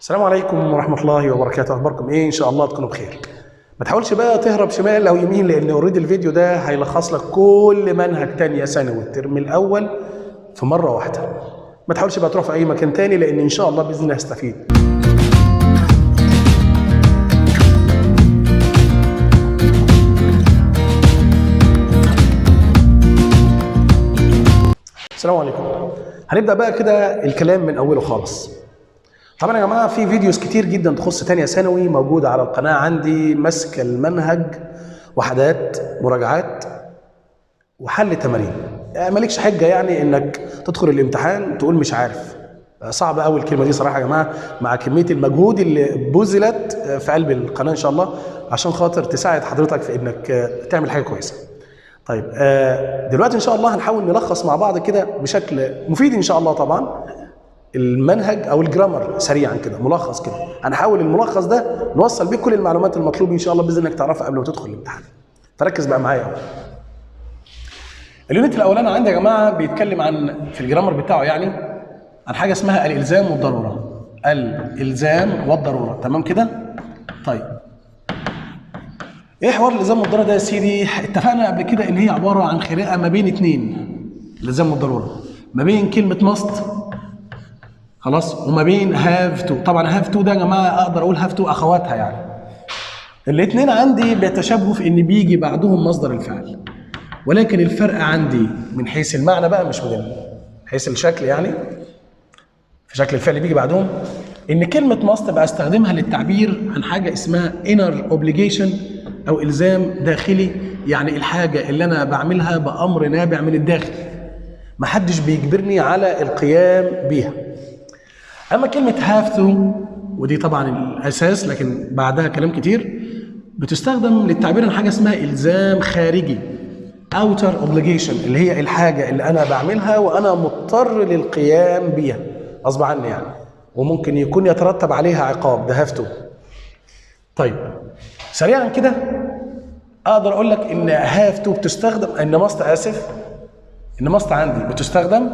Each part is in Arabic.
السلام عليكم ورحمة الله وبركاته. أخباركم إيه؟ إن شاء الله تكونوا بخير. ما تحاولش بقى تهرب شمال أو يمين، لأن أوريدي الفيديو ده هيلخص لك كل منهج تانية ثانوي الترم الأول في مرة واحدة. ما تحاولش بقى تروح في أي مكان تاني، لأن إن شاء الله بإذن الله هستفيد. السلام عليكم. هنبدأ بقى كده الكلام من أوله خالص. طبعا يا جماعه في فيديوز كتير جدا تخص تانية ثانوي موجوده على القناه عندي، ماسك المنهج، وحدات، مراجعات، وحل تمارين. مالكش حجه يعني انك تدخل الامتحان تقول مش عارف. صعب قوي الكلمه دي صراحه يا جماعه، مع كميه المجهود اللي بذلت في قلب القناه ان شاء الله عشان خاطر تساعد حضرتك في انك تعمل حاجه كويسه. طيب دلوقتي ان شاء الله هنحاول نلخص مع بعض كده بشكل مفيد ان شاء الله طبعا المنهج او الجرامر سريعا كده، ملخص كده. هنحاول الملخص ده نوصل بيه كل المعلومات المطلوبه ان شاء الله باذن الله انك تعرفها قبل ما تدخل الامتحان. فركز بقى معايا اهو. اليونت الاولاني عندي يا جماعه بيتكلم عن في الجرامر بتاعه يعني عن حاجه اسمها الالزام والضروره. الالزام والضروره، تمام كده؟ طيب ايه حوار الالزام والضروره ده يا سيدي؟ اتفقنا قبل كده ان هي عباره عن خناقه ما بين اتنين، الالزام والضروره، ما بين كلمه ماست خلاص وما بين هاف تو. طبعا هاف تو ده يا جماعه اقدر اقول هاف تو اخواتها يعني. الاثنين عندي بيتشابهوا في ان بيجي بعدهم مصدر الفعل، ولكن الفرق عندي من حيث المعنى بقى، مش من حيث الشكل يعني، في شكل الفعل بيجي بعدهم، ان كلمه ماست بقى استخدمها للتعبير عن حاجه اسمها inner obligation او الزام داخلي، يعني الحاجه اللي انا بعملها بامر نابع من الداخل، محدش بيجبرني على القيام بيها. اما كلمه هاف تو ودي طبعا الاساس لكن بعدها كلام كتير، بتستخدم للتعبير عن حاجه اسمها الزام خارجي outer obligation، اللي هي الحاجه اللي انا بعملها وانا مضطر للقيام بيها غصب عني يعني، وممكن يكون يترتب عليها عقاب، ده هاف تو. طيب سريعا كده اقدر اقول لك ان هاف تو بتستخدم، ان ماست عندي بتستخدم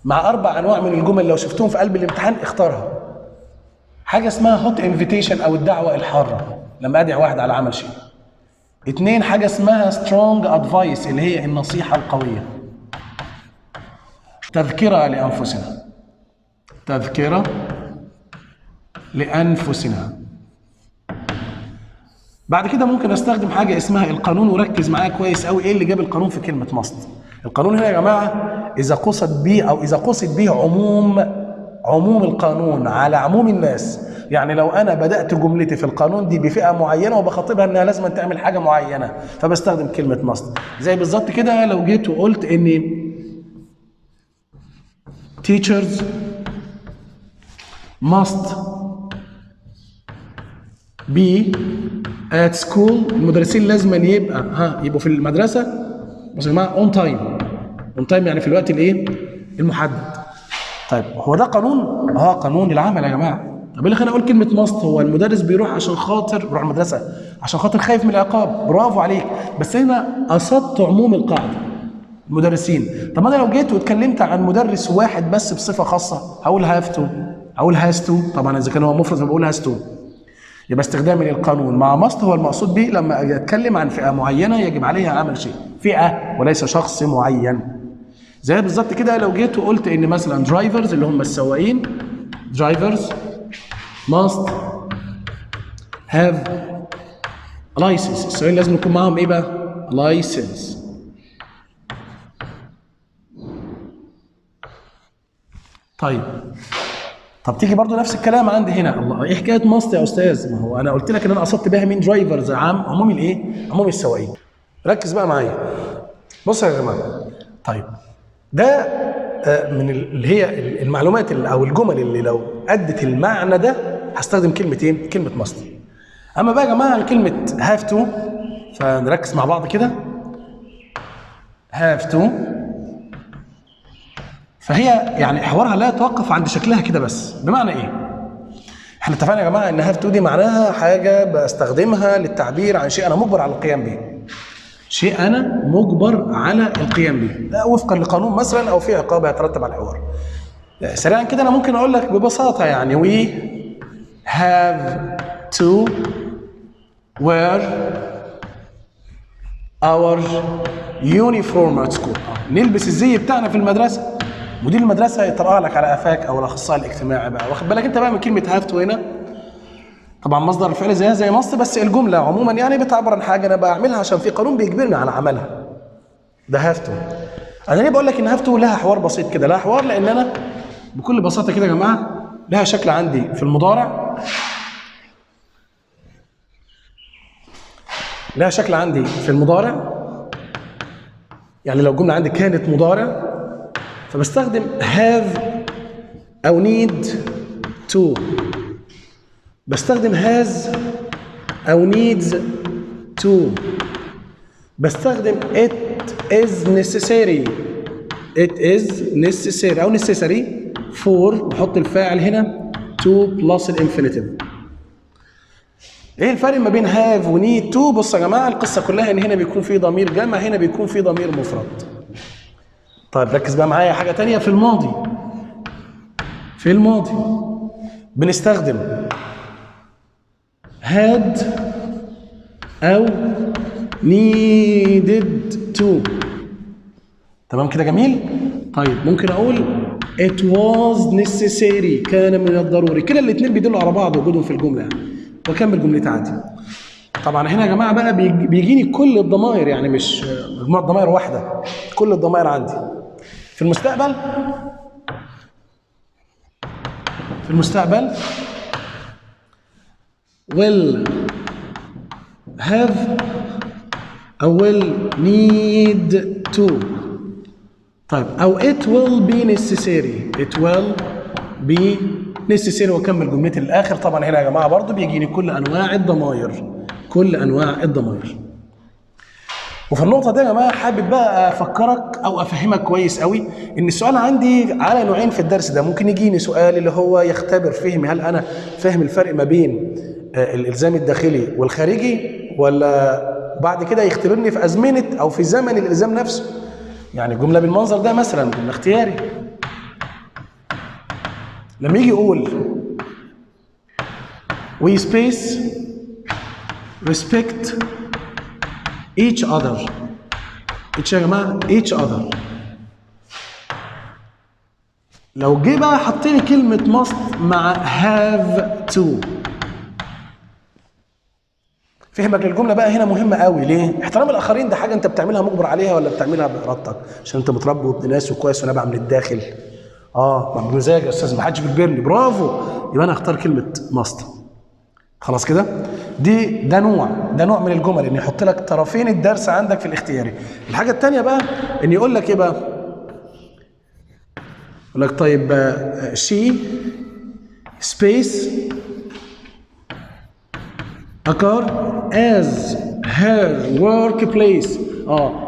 مع 4 أنواع من الجمل. لو شفتهم في قلب الامتحان اختارها. حاجة اسمها هوت انفيتيشن أو الدعوة الحارة، لما أدعي واحد على عمل شيء. 2 حاجة اسمها سترونج ادفايس اللي هي النصيحة القوية. تذكرة لأنفسنا. بعد كده ممكن استخدم حاجة اسمها القانون، وركز معايا كويس قوي ايه اللي جاب القانون في كلمة ماست. القانون هنا يا جماعة إذا قصد به عموم القانون على عموم الناس، يعني لو أنا بدأت جملتي في القانون دي بفئة معينة وبخاطبها إنها لازم تعمل حاجة معينة، فبستخدم كلمة ماست. زي بالظبط كده لو جيت وقلت إن teachers must be at school، المدرسين لازم يبقوا في المدرسة بس يا جماعة اون تايم يعني في الوقت الايه المحدد. طيب هو ده قانون؟ قانون العمل يا جماعه. طب اللي خلاني اقول كلمه ماست هو المدرس بيروح المدرسه عشان خاطر خايف من العقاب، برافو عليك، بس هنا قصدت عموم القاعده المدرسين. طب انا لو جيت واتكلمت عن مدرس واحد بس بصفه خاصه هقول هاف تو، هقول هاز تو، طبعا اذا كان هو مفرد فبقول هاز تو. يبقى استخدامي للقانون مع ماست هو المقصود به لما اجي اتكلم عن فئه معينه يجب عليها عمل شيء، فئه وليس شخص معين. زي بالظبط كده لو جيت وقلت ان مثلا درايفرز اللي هم السواقين، درايفرز must have license، السواقين لازم يكون معاهم ايه بقى؟ license. طب تيجي برضو نفس الكلام عندي هنا. الله، ايه حكايه ماست يا استاذ؟ ما هو انا قلت لك ان انا قصدت بها مين؟ درايفرز، عموم الايه؟ عموم السواقين. ركز بقى معايا. بص يا جماعه، طيب ده من اللي هي المعلومات او الجمل اللي لو ادت المعنى ده هستخدم كلمه ايه؟ كلمه ماست. اما بقى يا جماعه عن كلمه هاف تو، فنركز مع بعض كده. هاف تو فهي يعني حوارها لا يتوقف عند شكلها كده بس. بمعنى ايه؟ احنا اتفقنا يا جماعه ان هاف تو دي معناها حاجه بستخدمها للتعبير عن شيء انا مجبر على القيام به، شيء انا مجبر على القيام به، لا وفقا لقانون مثلا او في عقاب هيترتب على الحوار. سريعا كده انا ممكن اقول لك ببساطه يعني we have to wear our uniform at school. نلبس الزي بتاعنا في المدرسه. مدير المدرسه يطرق لك على قفاك او الاخصائي الاجتماعي بقى، واخد بالك انت بقى من كلمه have to هنا. طبعا مصدر الفعل زيها زي مصر، بس الجمله عموما يعني بتعبر عن حاجه انا بعملها عشان في قانون بيجبرني على عملها. ده have to. انا ليه بقول لك ان have to لها حوار بسيط كده؟ لها حوار لان انا بكل بساطه كده يا جماعه لها شكل عندي في المضارع. لها شكل عندي في المضارع. يعني لو الجمله عندي كانت مضارع فبستخدم have او need to. بستخدم has او needs to. بستخدم it is necessary. it is necessary او necessary for، بحط الفاعل هنا to plus الانفينيتيف. ايه الفرق ما بين have و need to؟ بصوا يا جماعه القصه كلها ان هنا بيكون في ضمير جمع، هنا بيكون في ضمير مفرد. طيب ركز بقى معايا حاجه ثانيه في الماضي. في الماضي بنستخدم had او needed to. تمام كده جميل؟ طيب ممكن اقول it was necessary، كان من الضروري. كده الاثنين بيدلوا على بعض وجودهم في الجمله يعني. واكمل جملتي عادي. طبعا هنا يا جماعه بقى بيجيني كل الضمائر، يعني مش مجموعه ضمائر واحده، كل الضمائر عندي. في المستقبل will have أو will need to. طيب أو it will be necessary. it will be necessary وأكمل جملتي للآخر. طبعا هنا يا جماعة برضو بيجيني كل أنواع الضمائر. كل أنواع الضمائر. وفي النقطة دي يا جماعة حابب بقى أفكرك أو أفهمك كويس قوي إن السؤال عندي على نوعين في الدرس ده. ممكن يجيني سؤال اللي هو يختبر فهمي، هل أنا فاهم الفرق ما بين الإلزام الداخلي والخارجي، ولا بعد كده يختبرني في أزمنة أو في زمن الإلزام نفسه. يعني جملة بالمنظر ده مثلا جملة اختياري، لما يجي يقول we space respect each other. each يا جماعة each other. لو جه بقى حط لي كلمة must مع have to، فهمك للجملة بقى هنا مهمة قوي. ليه؟ احترام الآخرين ده حاجة أنت بتعملها مجبر عليها ولا بتعملها بإرادتك؟ عشان أنت متربي وابن ناس وكويس ونابع من الداخل. بمزاج يا أستاذ، ما حدش بيجبرني. برافو، يبقى أنا أختار كلمة must. خلاص كده؟ ده نوع من الجمل، ان يحط لك طرفين الدرس عندك في الاختياري. الحاجه الثانيه بقى ان يقول لك ايه بقى؟ يقول لك طيب she space a car as her workplace.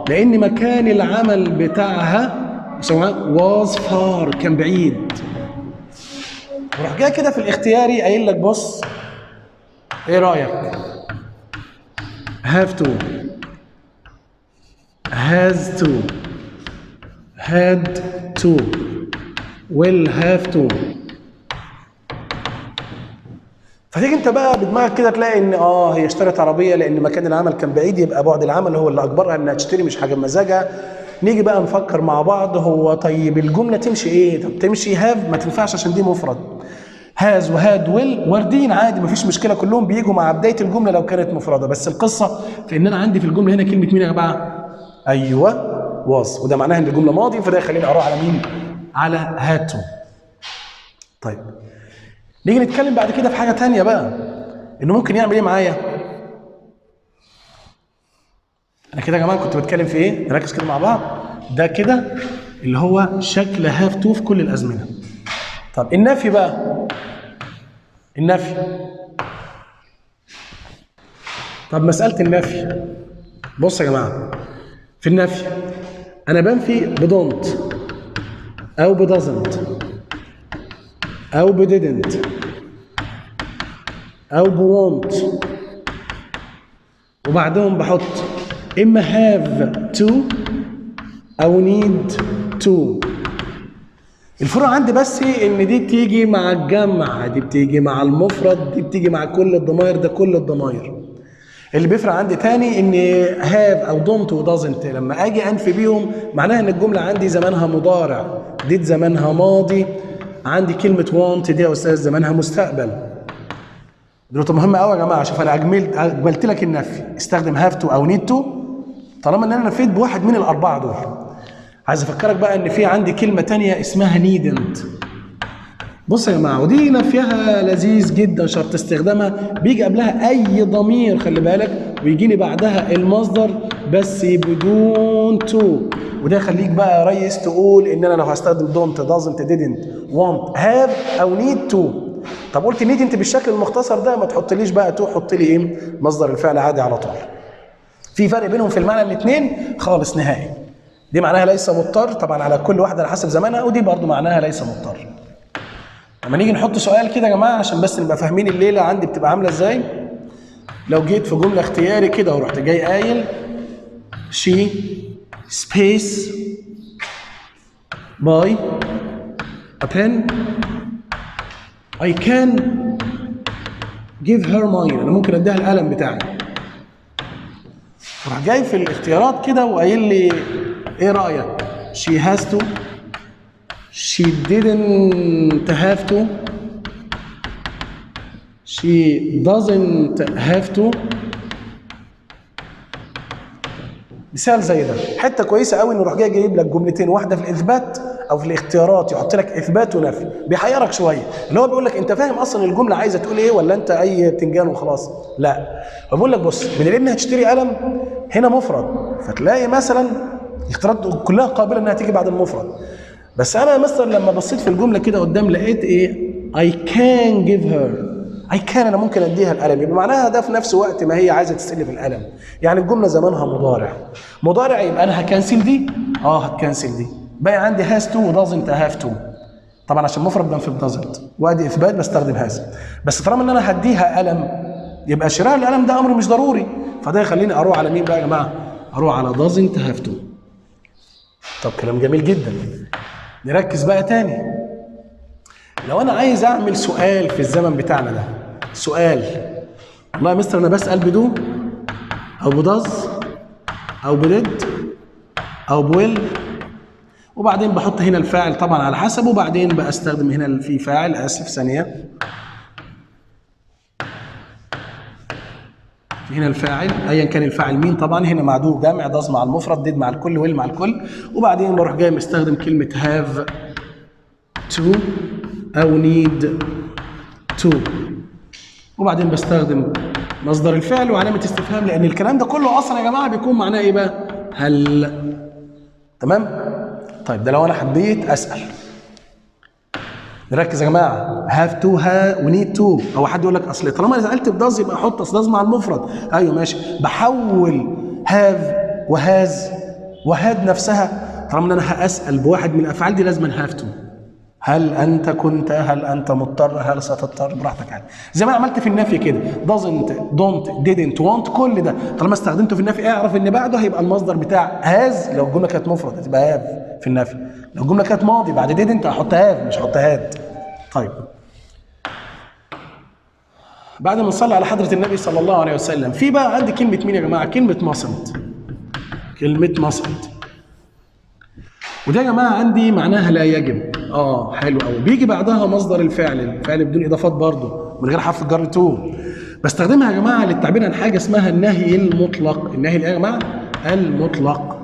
لان مكان العمل بتاعها was far، كان بعيد. وراح جاي كده في الاختياري قايل لك بص ايه رايك؟ have to، has to، had to، will have to. فتيجي انت بقى بدماغك كده تلاقي ان هي اشترت عربيه لان مكان العمل كان بعيد، يبقى بعد العمل هو اللي اجبرها انها تشتري، مش حاجه بمزاجها. نيجي بقى نفكر مع بعض، هو طيب الجمله تمشي ايه؟ طب تمشي have ما تنفعش عشان دي مفرد. هاز وهاد ويل واردين عادي مفيش مشكله، كلهم بيجوا مع بدايه الجمله لو كانت مفرده. بس القصه في ان انا عندي في الجمله هنا كلمه مين يا جماعه؟ ايوه واز، وده معناها ان الجمله ماضي، فده يخليني اروح على مين؟ على هاد تو. طيب نيجي نتكلم بعد كده في حاجه ثانيه بقى، انه ممكن يعمل ايه معايا؟ انا كده يا جماعه كنت بتكلم في ايه؟ نركز كده مع بعض. ده كده اللي هو شكل هاف تو في كل الازمنه. طب النفي بقى، النفي. طب مسألة النفي، بص يا جماعة، في النفي أنا بنفي بدونت أو بدازنت أو بديدنت أو بوونت، وبعدهم بحط إما have to أو need to. الفروق عندي بس ان دي بتيجي مع الجمع، دي بتيجي مع المفرد، دي بتيجي مع كل الضمائر، ده كل الضمائر. اللي بيفرق عندي تاني ان هاف او دونت ودازنت لما اجي انفي بيهم معناها ان الجمله عندي زمانها مضارع، دي زمانها ماضي. عندي كلمه وانت دي يا استاذ زمانها مستقبل. دي نقطه مهمه قوي يا جماعه. شوف انا اجملت لك النفي، استخدم هاف تو او نيد تو طالما ان انا نفيت بواحد من الاربعه دول. عايز افكرك بقى ان في عندي كلمه تانيه اسمها نيدنت. بص يا جماعه، ودي نفيها لذيذ جدا، شرط استخدامها بيجي قبلها اي ضمير خلي بالك، ويجي لي بعدها المصدر بس بدون تو. وده يخليك بقى يا ريس تقول ان انا لو هستخدم دونت دازنت ديدنت وانت هاف او نيد تو. طب قلت نيد انت بالشكل المختصر ده، ما تحطليش بقى تو، حط لي ايه؟ مصدر الفعل عادي على طول. في فرق بينهم في المعنى الاثنين خالص نهائي. دي معناها ليس مضطر طبعا على كل واحده على حسب زمانها، ودي برضو معناها ليس مضطر. لما نيجي نحط سؤال كده يا جماعه عشان بس نبقى فاهمين الليله عندي بتبقى عامله ازاي. لو جيت في جمله اختياري كده ورحت جاي قايل she space buy a pen I can give her mine، انا ممكن اديها القلم بتاعي. راح جاي في الاختيارات كده وقايل لي ايه رايك؟ she has to، she didn't have to، she doesn't have to. مثال زي ده حته كويسه قوي انه يروح جاي جايب لك جملتين، واحده في الاثبات او في الاختيارات يحط لك اثبات ونفي، بيحيرك شويه. اللي هو بيقول لك انت فاهم اصلا الجمله عايزه تقول ايه ولا انت اي بتنجان وخلاص؟ لا، هو بيقول لك بص، من انها تشتري قلم هنا مفرد، فتلاقي مثلا الاختيارات كلها قابله انها تيجي بعد المفرد. بس انا مثلا لما بصيت في الجمله كده قدام لقيت ايه؟ I can give her، I can انا ممكن اديها القلم، يبقى معناها ده في نفس وقت ما هي عايزه تستلف القلم. يعني الجمله زمانها مضارع. مضارع يبقى انا هكنسل دي، هتكنسل دي. باقي عندي هاز تو ودازنت هاف تو. طبعا عشان مفرد بنفي بدازنت، وادي اثبات بستخدم هاز. بس طالما ان انا هديها قلم يبقى شراء القلم ده امر مش ضروري، فده يخليني اروح على مين بقى يا جماعه؟ اروح على دازنت هاف تو. طب كلام جميل جدا. نركز بقى تاني. لو انا عايز اعمل سؤال في الزمن بتاعنا ده، سؤال والله يا مستر انا بسال بدو او بداز او بريد او بويل، وبعدين بحط هنا الفاعل طبعا على حسب، وبعدين بستخدم هنا في فاعل، اسف ثانيه، هنا الفاعل ايا كان الفاعل مين طبعا، هنا مع دو جمع، داز مع المفرد، ديد مع الكل، ويل مع الكل، وبعدين بروح جاي مستخدم كلمه هاف تو او نيد تو، وبعدين بستخدم مصدر الفعل وعلامه استفهام، لان الكلام ده كله اصلا يا جماعه بيكون معناه ايه بقى؟ هل. تمام؟ طيب ده لو انا حبيت اسال. نركز يا جماعه، هاف تو ونيد تو، او حد يقول لك اصل طالما سالت بداز يبقى احط اصل داز مع المفرد. ايوه ماشي، بحول هاف وهاز وهاد نفسها، طالما ان انا هاسال بواحد من الافعال دي لازم هاف تو. هل انت كنت، هل انت مضطر، هل ستضطر، براحتك يعني. زي ما عملت في النفي كده، doesn't don't didn't want، كل ده طالما استخدمته في النفي اعرف ان بعده هيبقى المصدر بتاع هاز. لو الجمله كانت مفرد هتبقى هاف في النفي، لو الجمله كانت ماضي بعد didn't هحط هاف مش هحط هاد. طيب بعد ما نصلي على حضره النبي صلى الله عليه وسلم، في بقى عندي كلمه مين يا جماعه؟ كلمه mustn't. كلمه mustn't وده يا جماعه عندي معناها لا يجب. حلو قوي. بيجي بعدها مصدر الفعل، الفعل بدون اضافات برضه من غير حرف الجر تو. بستخدمها يا جماعه للتعبير عن حاجه اسمها النهي المطلق. النهي يا جماعه المطلق.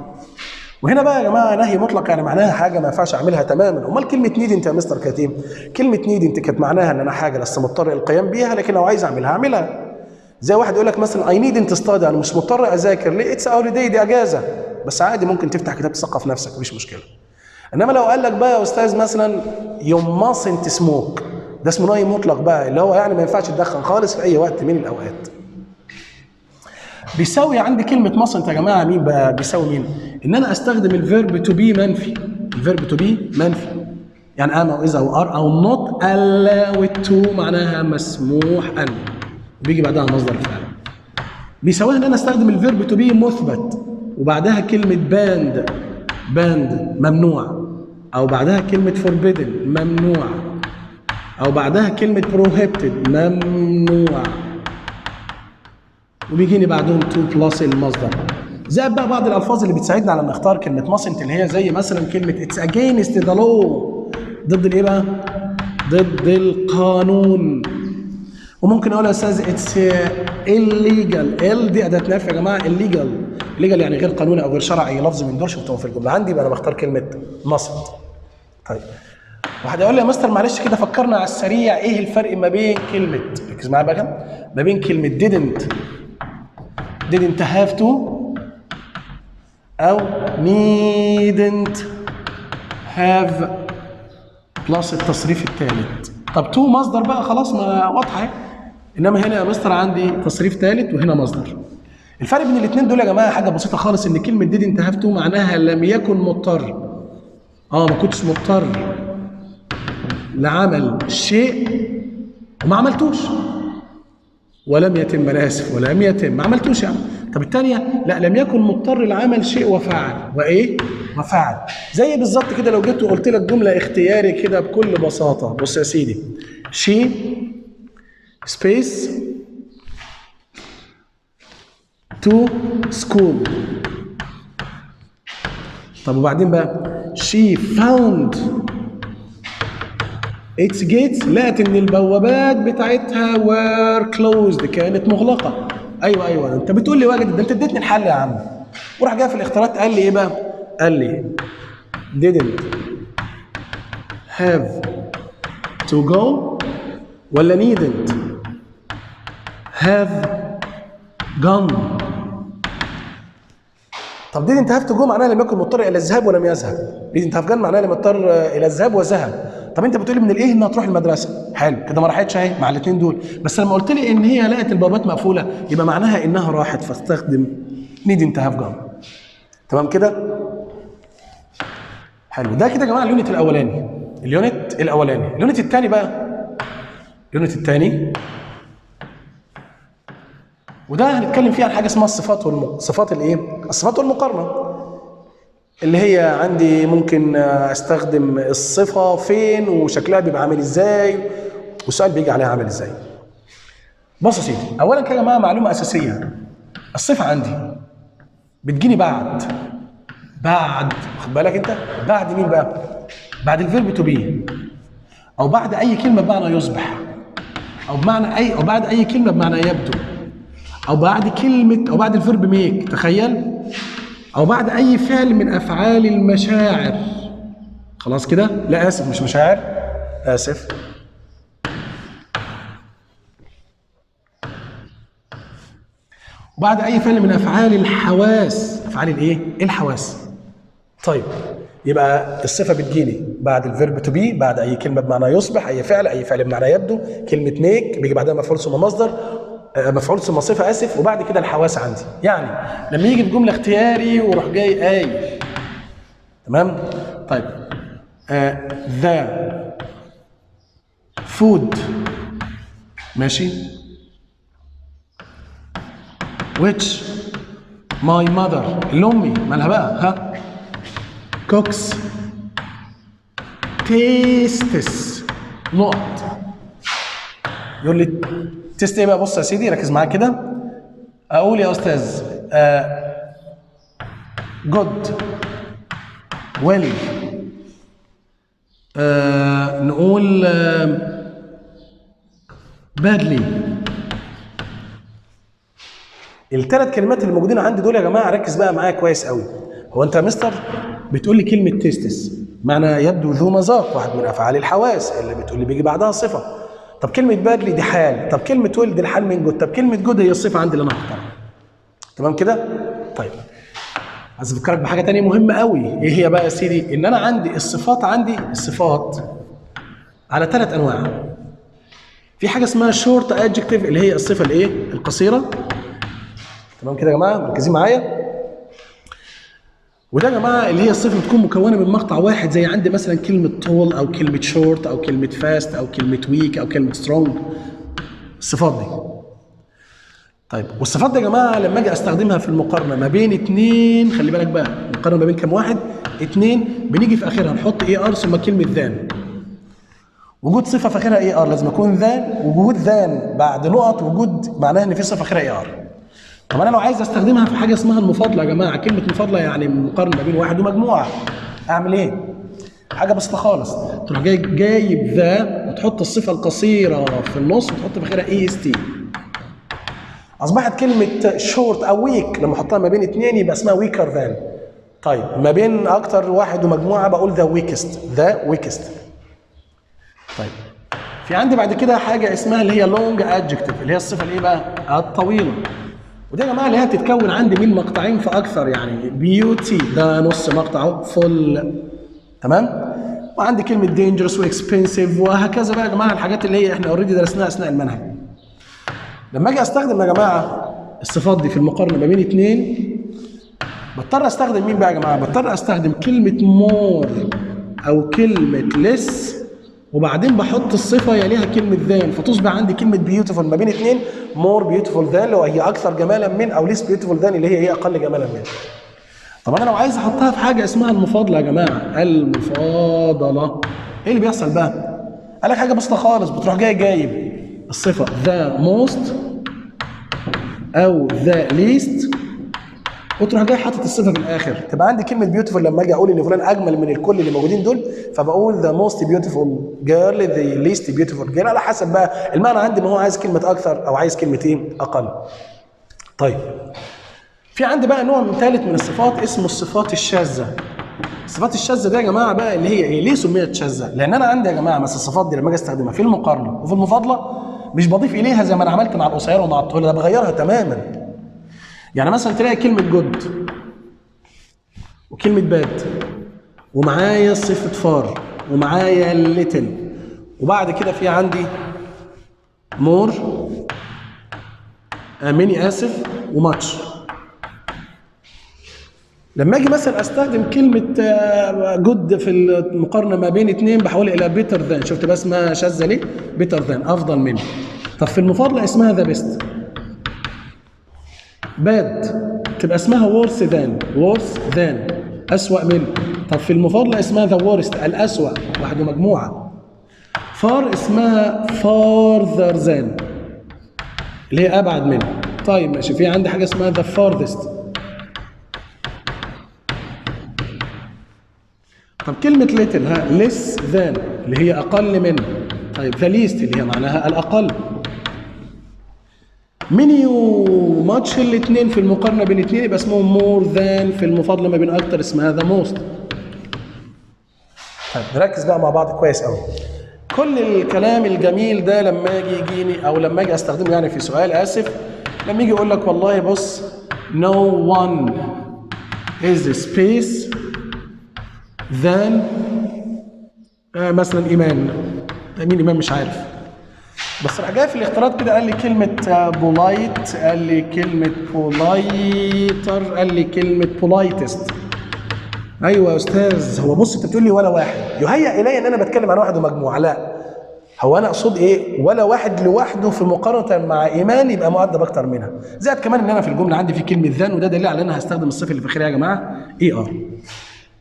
وهنا بقى يا جماعه نهي مطلق يعني معناها حاجه ما ينفعش اعملها تماما. امال كلمه نيد انت يا مستر كريم؟ كلمه نيد انت كانت معناها ان انا حاجه لسه مضطر القيام بيها، لكن لو عايز اعملها اعملها. زي واحد يقول لك مثلا اي نيد انت ستادي، انا مش مضطر اذاكر ليه، اتس هوليداي، دي اجازه، بس عادي ممكن تفتح كتاب تثقف نفسك مفيش مشكله. انما لو قال لك بقى يا استاذ مثلا يو ماسنت سموك، ده اسمه نهي مطلق بقى، اللي هو يعني ما ينفعش تدخن خالص في اي وقت من الاوقات. بيساوي عندي كلمه ماسنت يا جماعه مين بقى؟ بيساوي مين؟ ان انا استخدم الفيرب تو بي منفي. الفيرب تو بي منفي يعني ام او اذا او ار او نوت allowed to معناها مسموح ان، وبيجي بعدها مصدر الفعل. بيساويها ان انا استخدم الفيرب تو بي مثبت وبعدها كلمه باند. باند ممنوع. او بعدها كلمه forbidden ممنوع، او بعدها كلمه prohibited ممنوع، وبيجيني بعدهم to plus المصدر. زائد بقى بعض الالفاظ اللي بتساعدنا على ان نختار كلمه mustn't، اللي هي زي مثلا كلمه it's against the law، ضد الايه بقى؟ ضد القانون. وممكن اقول يا استاذ it's illegal، ال دي اداه نفي يا جماعه، illegal يعني غير قانوني او غير شرعي، لفظ من دول شفتهم في الجمله عندي، يبقى انا بختار كلمه mustn't. طيب واحد يقول لي يا مستر معلش كده فكرنا على السريع، ايه الفرق ما بين كلمه، ركز معايا بقى، ما بين كلمه didn't have to او needn't have بلس التصريف الثالث. طب تو مصدر بقى خلاص ما واضحه، انما هنا يا مستر عندي تصريف ثالث وهنا مصدر. الفرق بين الاثنين دول يا جماعه حاجه بسيطه خالص، ان كلمه didn't have to معناها لم يكن مضطر، ما كنتش مضطر لعمل شيء وما عملتوش، ولم يتم، انا اسف، ولم يتم ما عملتوش يعني. طب الثانيه لا، لم يكن مضطر لعمل شيء وفعل، وايه؟ وفعل. زي بالظبط كده لو جيت وقلت لك جمله اختياري كده بكل بساطه، بص يا سيدي، she space to school. طب وبعدين بقى she found its gates، لقت ان البوابات بتاعتها were closed، كانت مغلقه. ايوه انت بتقول لي واجد، ده انت اديتني الحل يا عم. وراح جاي في الاختيارات قال لي ايه بقى؟ قال لي didn't have to go ولا needn't have gone. طب didn't have to go معناها لم يكن مضطر الى الذهاب ولم يذهب، didn't have gone معناها لم يضطر الى الذهاب وذهب. طب انت بتقولي من الايه انها تروح المدرسه، حلو كده ما راحتش اهي مع الاثنين دول، بس لما قلت لي ان هي لقت البوابات مقفوله يبقى معناها انها راحت، فاستخدم needn't have gone. تمام كده؟ حلو، ده كده يا جماعه اليونت الاولاني. اليونت الثاني بقى، اليونت الثاني وده هنتكلم فيه عن حاجه اسمها الصفات صفات الايه؟ الصفات والمقارنه. اللي هي عندي ممكن استخدم الصفه فين وشكلها بيبقى عامل ازاي، والسؤال بيجي عليها عامل ازاي. بص يا سيدي، اولا كده يا جماعه معلومه اساسيه، الصفه عندي بتجيني بعد خد بالك انت، بعد مين بقى؟ بعد الفيرب تو بي، او بعد اي كلمه بمعنى يصبح، او بعد اي كلمه بمعنى يبدو، او بعد كلمه، او بعد الفيرب ميك، تخيل، او بعد اي فعل من افعال المشاعر. خلاص كده؟ لا اسف مش مشاعر، اسف، وبعد اي فعل من افعال الحواس، افعال الايه؟ الحواس. طيب يبقى الصفه بتجيني بعد الفيرب تو بي، بعد اي كلمه بمعنى يصبح، اي فعل بمعنى يبدو، كلمه ميك بيجي بعدها مفعول ثم مصدر، مفعول ثم صفه، اسف، وبعد كده الحواس عندي. يعني لما يجي في جمله اختياري وروح جاي قايل، تمام؟ طيب ذا فود، ماشي، which my mother، اللي امي مالها بقى؟ ها، cooks tastes، نقط. يقول لي تيست ايه بقى؟ بص يا سيدي ركز معايا كده، اقول يا استاذ good well، نقول badly. الثلاث كلمات اللي موجودين عندي دول يا جماعه ركز بقى معايا كويس قوي. هو انت يا مستر بتقول لي كلمه تيستس معنى يبدو ذو مذاق، واحد من افعال الحواس اللي بتقول لي بيجي بعدها صفه. طب كلمه بادلي دي حال، طب كلمه ويل دي الحال من جود، طب كلمه جود هي الصفه عندي اللي انا هختارها. تمام كده؟ طيب عايز افكرك بحاجه ثانيه مهمه قوي، ايه هي بقى يا سيدي؟ ان انا عندي الصفات، على 3 انواع. في حاجه اسمها شورت ادجكتيف اللي هي الصفه الايه؟ القصيره. تمام كده يا جماعه؟ مركزين معايا؟ وده يا جماعه اللي هي الصفه بتكون مكونه من مقطع واحد، زي عندي مثلا كلمه طول او كلمه شورت او كلمه فاست او كلمه ويك او كلمه سترونج، الصفات دي. طيب والصفات دي يا جماعه لما اجي استخدمها في المقارنه ما بين اتنين، خلي بالك بقى المقارنه ما بين كام واحد؟ اتنين، بنيجي في اخرها نحط اي ار ثم كلمه ذان. وجود صفه في اخرها اي ار لازم يكون ذان، وجود ذان بعد نقط وجود معناها ان في صفه في اخرها اي ار. طب انا لو عايز استخدمها في حاجه اسمها المفاضله يا جماعه، كلمه مفاضله يعني مقارنه ما بين واحد ومجموعه، اعمل ايه؟ حاجه بسيطه خالص، تروح جايب ذا وتحط الصفه القصيره في النص وتحط في اخرها اي اس تي. اصبحت كلمه شورت او ويك لما احطها ما بين اثنين يبقى اسمها ويكر ذان. طيب ما بين اكتر واحد ومجموعه بقول ذا ويكست، ذا ويكست. طيب في عندي بعد كده حاجه اسمها اللي هي لونج ادجكتيف، اللي هي الصفه الايه بقى؟ الطويله. ودي يا جماعه اللي هي بتتكون عندي من مقطعين فاكثر، يعني بيوتي ده نص مقطعه، فل، تمام؟ وعندي كلمه دينجرس واكسبنسيف وهكذا بقى يا جماعه، الحاجات اللي هي احنا اوريدي درسناها اثناء المنهج. لما اجي استخدم يا جماعه الصفات دي في المقارنه ما بين اثنين بضطر استخدم مين بقى يا جماعه؟ بضطر استخدم كلمه مور او كلمه ليس وبعدين بحط الصفه يليها كلمه ذان، فتصبح عندي كلمه بيوتيفول ما بين اثنين، مور بيوتيفول ذان لو هي اكثر جمالا من، او ليس بيوتيفول ذان اللي هي اقل جمالا من. طب انا لو عايز احطها في حاجه اسمها المفاضله يا جماعه، المفاضله، ايه اللي بيحصل بقى؟ قال لك حاجه بسيطه خالص، بتروح جايب الصفه ذا موست او ذا ليست وتروح جاي حاطط الصفه في الاخر، تبقى عندي كلمه بيوتيفول لما اجي اقول ان فلان اجمل من الكل اللي موجودين دول، فبقول ذا موست بيوتيفول جيرل، ذا ليست بيوتيفول جيرل، على حسب بقى المعنى عندي ان هو عايز كلمه اكثر او عايز كلمه ايه؟ اقل. طيب في عندي بقى نوع من ثالث من الصفات اسمه الصفات الشاذه. الصفات الشاذه دي يا جماعه بقى اللي هي ايه؟ ليه سميت شاذه؟ لان انا عندي يا جماعه مثلا الصفات دي لما اجي استخدمها في المقارنه وفي المفاضله مش بضيف اليها زي ما انا عملت مع القصيره ومع الطويله، ده بغيرها تماما. يعني مثلا تلاقي كلمه جود وكلمه باد ومعايا صفه فار ومعايا ليتل وبعد كده في عندي مور ميني اسف وماتش. لما اجي مثلا استخدم كلمه جود في المقارنه ما بين اثنين بحولها الى بيتر ذان، شفت بقى اسمها شاذه ليه؟ بيتر ذان افضل منه. طب في المفاضله اسمها ذا بيست. باد تبقى اسمها وورث ذان، وورث ذان اسوأ منه. طب في المفاضله اسمها ذا وورست الاسوأ واحد ومجموعه. فار اسمها فارذر ذان اللي هي ابعد منه. طيب ماشي، في عندي حاجه اسمها ذا فارذست. طب كلمة ليتل ها less than اللي هي أقل منه. طيب the least اللي هي معناها الأقل. many وماتش الاثنين في المقارنة بين الاثنين يبقى اسمهم more than، في المفاضلة ما بين أكتر اسمها the most. طيب نركز بقى مع بعض كويس قوي. كل الكلام الجميل ده لما يجيني أو لما أجي أستخدمه يعني في سؤال آسف، لما يجي يقول لك والله بص no one is space than مثلا ايمان، مين ايمان مش عارف، بس راح جاي في الاختيارات كده قال لي كلمه بولايت، قال لي كلمه بولايتر، قال لي كلمه بولايتست. ايوه يا استاذ، هو بص انت بتقول لي ولا واحد، يهيأ الي ان انا بتكلم عن واحد ومجموعه، لا هو انا اقصد ايه؟ ولا واحد لوحده في مقارنه مع ايمان يبقى مؤدب اكتر منها. زائد كمان ان انا في الجمله عندي في كلمه ذان، وده دليل على ان انا هستخدم الصفه اللي في اخرها يا جماعه اي ار.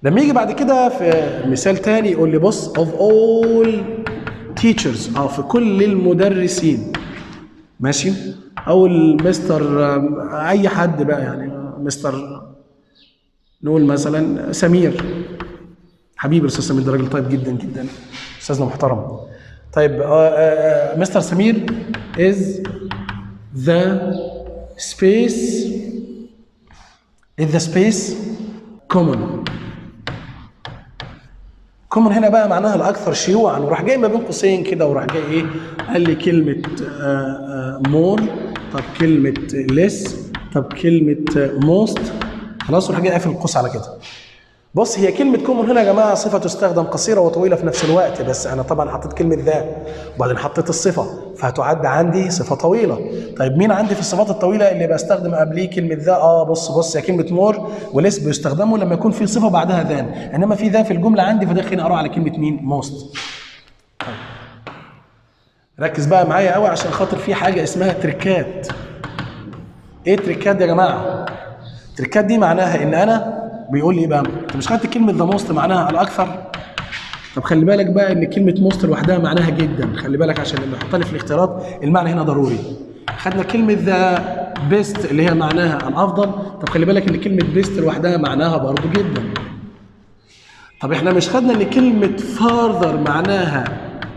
لما يجي بعد كده في مثال تاني يقول لي بص of all teachers، في كل المدرسين، ماشي، او المستر اي حد بقى، يعني مستر نقول مثلا سمير، حبيبي الاستاذ سمير ده راجل طيب جدا جدا، استاذنا محترم. طيب مستر سمير is the space common. كومن هنا بقى معناها الاكثر شيوعا، وراح جاي ما بين قوسين كده وراح جاي ايه؟ قال لي كلمه مور، طب كلمه ليس، طب كلمه موست، خلاص وراح جاي قافل القوس على كده. بص هي كلمه كومن هنا يا جماعه صفه تستخدم قصيره وطويله في نفس الوقت، بس انا طبعا حطيت كلمه ذا وبعدين حطيت الصفه فهتعد عندي صفه طويله. طيب مين عندي في الصفات الطويله اللي بستخدم قبليه كلمه ذا؟ بص يا كلمه مور وليس بيستخدموا لما يكون في صفه بعدها ذان، انما في ذا في الجمله عندي فده خليني اقرا على كلمه مين؟ موست. طيب ركز بقى معايا قوي عشان خاطر في حاجه اسمها تريكات. ايه التريكات يا جماعه؟ التريكات دي معناها ان انا بيقول لي ايه بقى؟ انت مش خدت كلمه ذا موست معناها الاكثر؟ طب خلي بالك بقى ان كلمه موست لوحدها معناها جدا، خلي بالك عشان لما احطها لي في الاختيارات المعنى هنا ضروري. خدنا كلمه ذا بيست اللي هي معناها الافضل، طب خلي بالك ان كلمه بيست لوحدها معناها برضو جدا. طب احنا مش خدنا ان كلمه فارذر معناها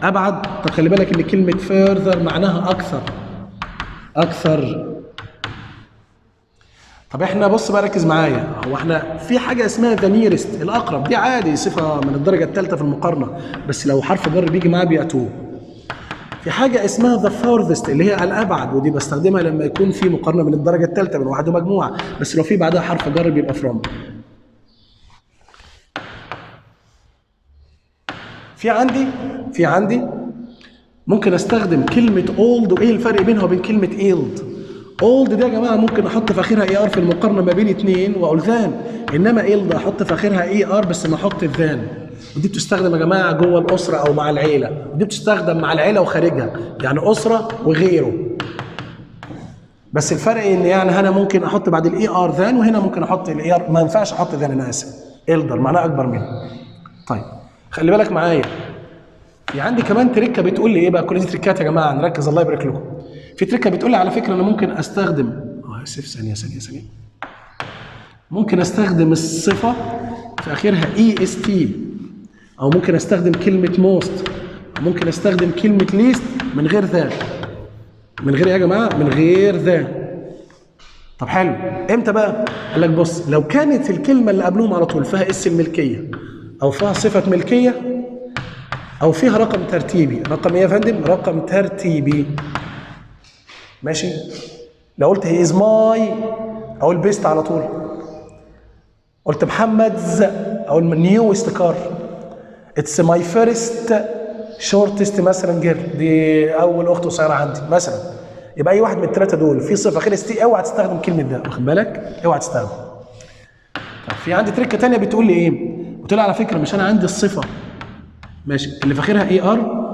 ابعد، طب خلي بالك ان كلمه فارذر معناها اكثر. اكثر. طب احنا بص بقى ركز معايا، هو احنا في حاجه اسمها ذا نيرست الاقرب، دي عادي صفه من الدرجه الثالثه في المقارنه، بس لو حرف جر بيجي معاه بيأتوه. في حاجه اسمها ذا فارذست اللي هي الابعد، ودي بستخدمها لما يكون في مقارنه من الدرجه الثالثه من واحد ومجموعه، بس لو في بعدها حرف جر بيبقى فروم. في عندي ممكن استخدم كلمه اولد، وايه الفرق بينها وبين كلمه ايلد؟ اولد ده يا جماعه ممكن احط في اخرها اي ار في المقارنه ما بين اثنين واقول ذان، انما ايلد احط في اخرها اي ار بس ما احط الذان. ودي بتستخدم يا جماعه جوه الاسره او مع العيله، ودي بتستخدم مع العيله وخارجها، يعني اسره وغيره. بس الفرق ان يعني هنا ممكن احط بعد الاي ار ذان، وهنا ممكن احط الاي ار، ما ينفعش احط ذان، انا اسف، ايلدر معناها اكبر منه. طيب خلي بالك معايا، في عندي كمان تريكه بتقول لي ايه بقى؟ كل دي تريكات يا جماعه نركز الله يبارك لكم. في تريكه بتقول لي على فكره انا ممكن استخدم اسف ثانيه ممكن استخدم الصفه في اخرها اي اس تي، او ممكن استخدم كلمه موست، او ممكن استخدم كلمه ليست من غير ذا. من غير ايه يا جماعه؟ من غير ذا. طب حلو، امتى بقى؟ قال لك بص، لو كانت الكلمه اللي قبلهم على طول فيها اسم الملكيه، او فيها صفه ملكيه، او فيها رقم ترتيبي. رقم ايه يا فندم؟ رقم ترتيبي. ماشي؟ لو قلت هي از ماي اقول بيست على طول. قلت محمد's اقول نيوست كار. اتس ماي فيرست شورتست مثلا جيرل، دي اول اخت قصيره عندي مثلا. يبقى اي واحد من الثلاثه دول في صفه خلص تي، اوعى تستخدم كلمه ده، واخد بالك؟ اوعى تستخدم. طب في عندي تريكه ثانيه بتقول لي ايه؟ بتقول لي على فكره مش انا عندي الصفه ماشي اللي في اخرها اي ار،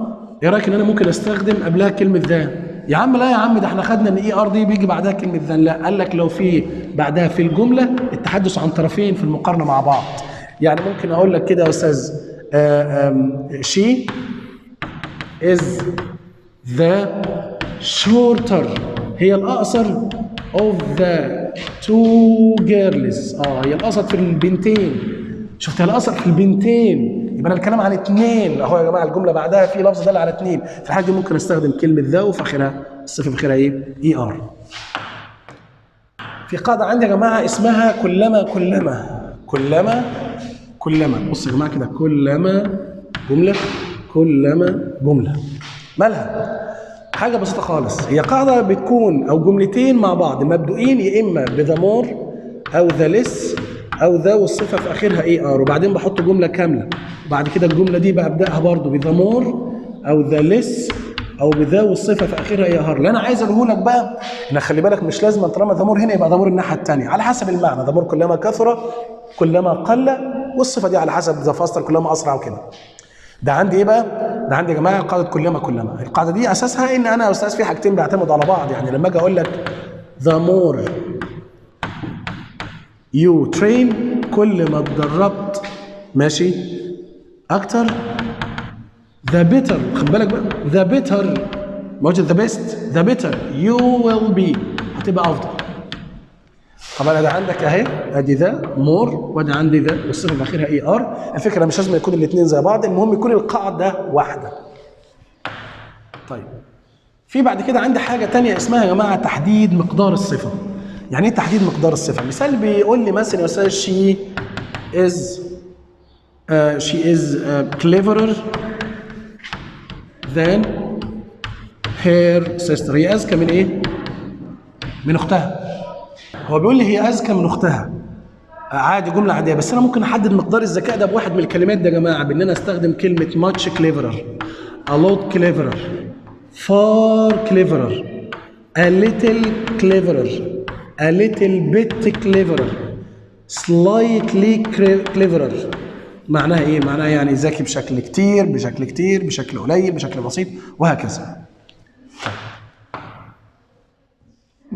ايه رايك ان انا ممكن استخدم قبلها كلمه ذا؟ يا عم لا يا عم، ده احنا خدنا ان اي ار دي بيجي بعدها كلمه ذا. لا، قال لك لو في بعدها في الجمله التحدث عن طرفين في المقارنه مع بعض. يعني ممكن اقول لك كده يا استاذ she is the shorter، هي الاقصر of the two girls. هي الاقصر في البنتين. شفت، هي الاقصر في البنتين، يبقى انا الكلام عن اثنين اهو يا جماعه، الجمله بعدها في لفظ دل على اثنين، في الحاله دي ممكن استخدم كلمه ذا وفي اخرها الصفه في اخرها ايه؟ اي ار. في قاعده عندي يا جماعه اسمها كلما. بص يا جماعه كده، كلما جمله. مالها؟ حاجه بسيطه خالص، هي قاعده بتكون او جملتين مع بعض مبدوئين يا اما بذا مور او ذا ليس او ذا والصفه في اخرها اي ار، وبعدين بحط جمله كامله. وبعد كده الجمله دي ببداها برضو بذا مور او ذا ليس او بذا والصفه في اخرها اي ار. اللي انا عايز اقوله لك بقى ان خلي بالك مش لازم طالما ذا مور هنا يبقى ذا مور الناحيه الثانيه، على حسب المعنى. ذا مور كلما كثر كلما قل، والصفه دي على حسب ذا فاستر كلما اسرع وكده. ده عندي ايه بقى؟ ده عندي يا جماعه قاعده كلما. القاعده دي اساسها ان انا يا استاذ في حاجتين بيعتمدوا على بعض. يعني لما اجي اقول لك ذا مور يو ترين، كل ما اتدربت ماشي اكتر، ذا بيتر، خد بالك بقى، ذا بيتر موجود ذا بيست، ذا بيتر يو ويل بي، هتبقى افضل. طبعا ده عندك اهي، ادي ذا مور وادي عندي ذا والصفه في اخرها اي ار. الفكره مش لازم يكون الاثنين زي بعض، المهم يكون القاعده واحده. طيب في بعد كده عندي حاجه ثانيه اسمها يا جماعه تحديد مقدار الصفه. يعني ايه تحديد مقدار الصفه؟ مثال بيقول لي مثلا يا استاذ she is cleverer than her sister. هي اذكى من ايه؟ من اختها. هو بيقول لي هي اذكى من اختها، عادي جمله عاديه، بس انا ممكن احدد مقدار الذكاء ده بواحد من الكلمات ده يا جماعه، بان انا استخدم كلمه much cleverer، a lot cleverer، far cleverer، a little cleverer، a little bit cleverer، slightly cleverer. معناها ايه؟ معناها يعني ذكي بشكل كتير، بشكل قليل، بشكل بسيط، وهكذا.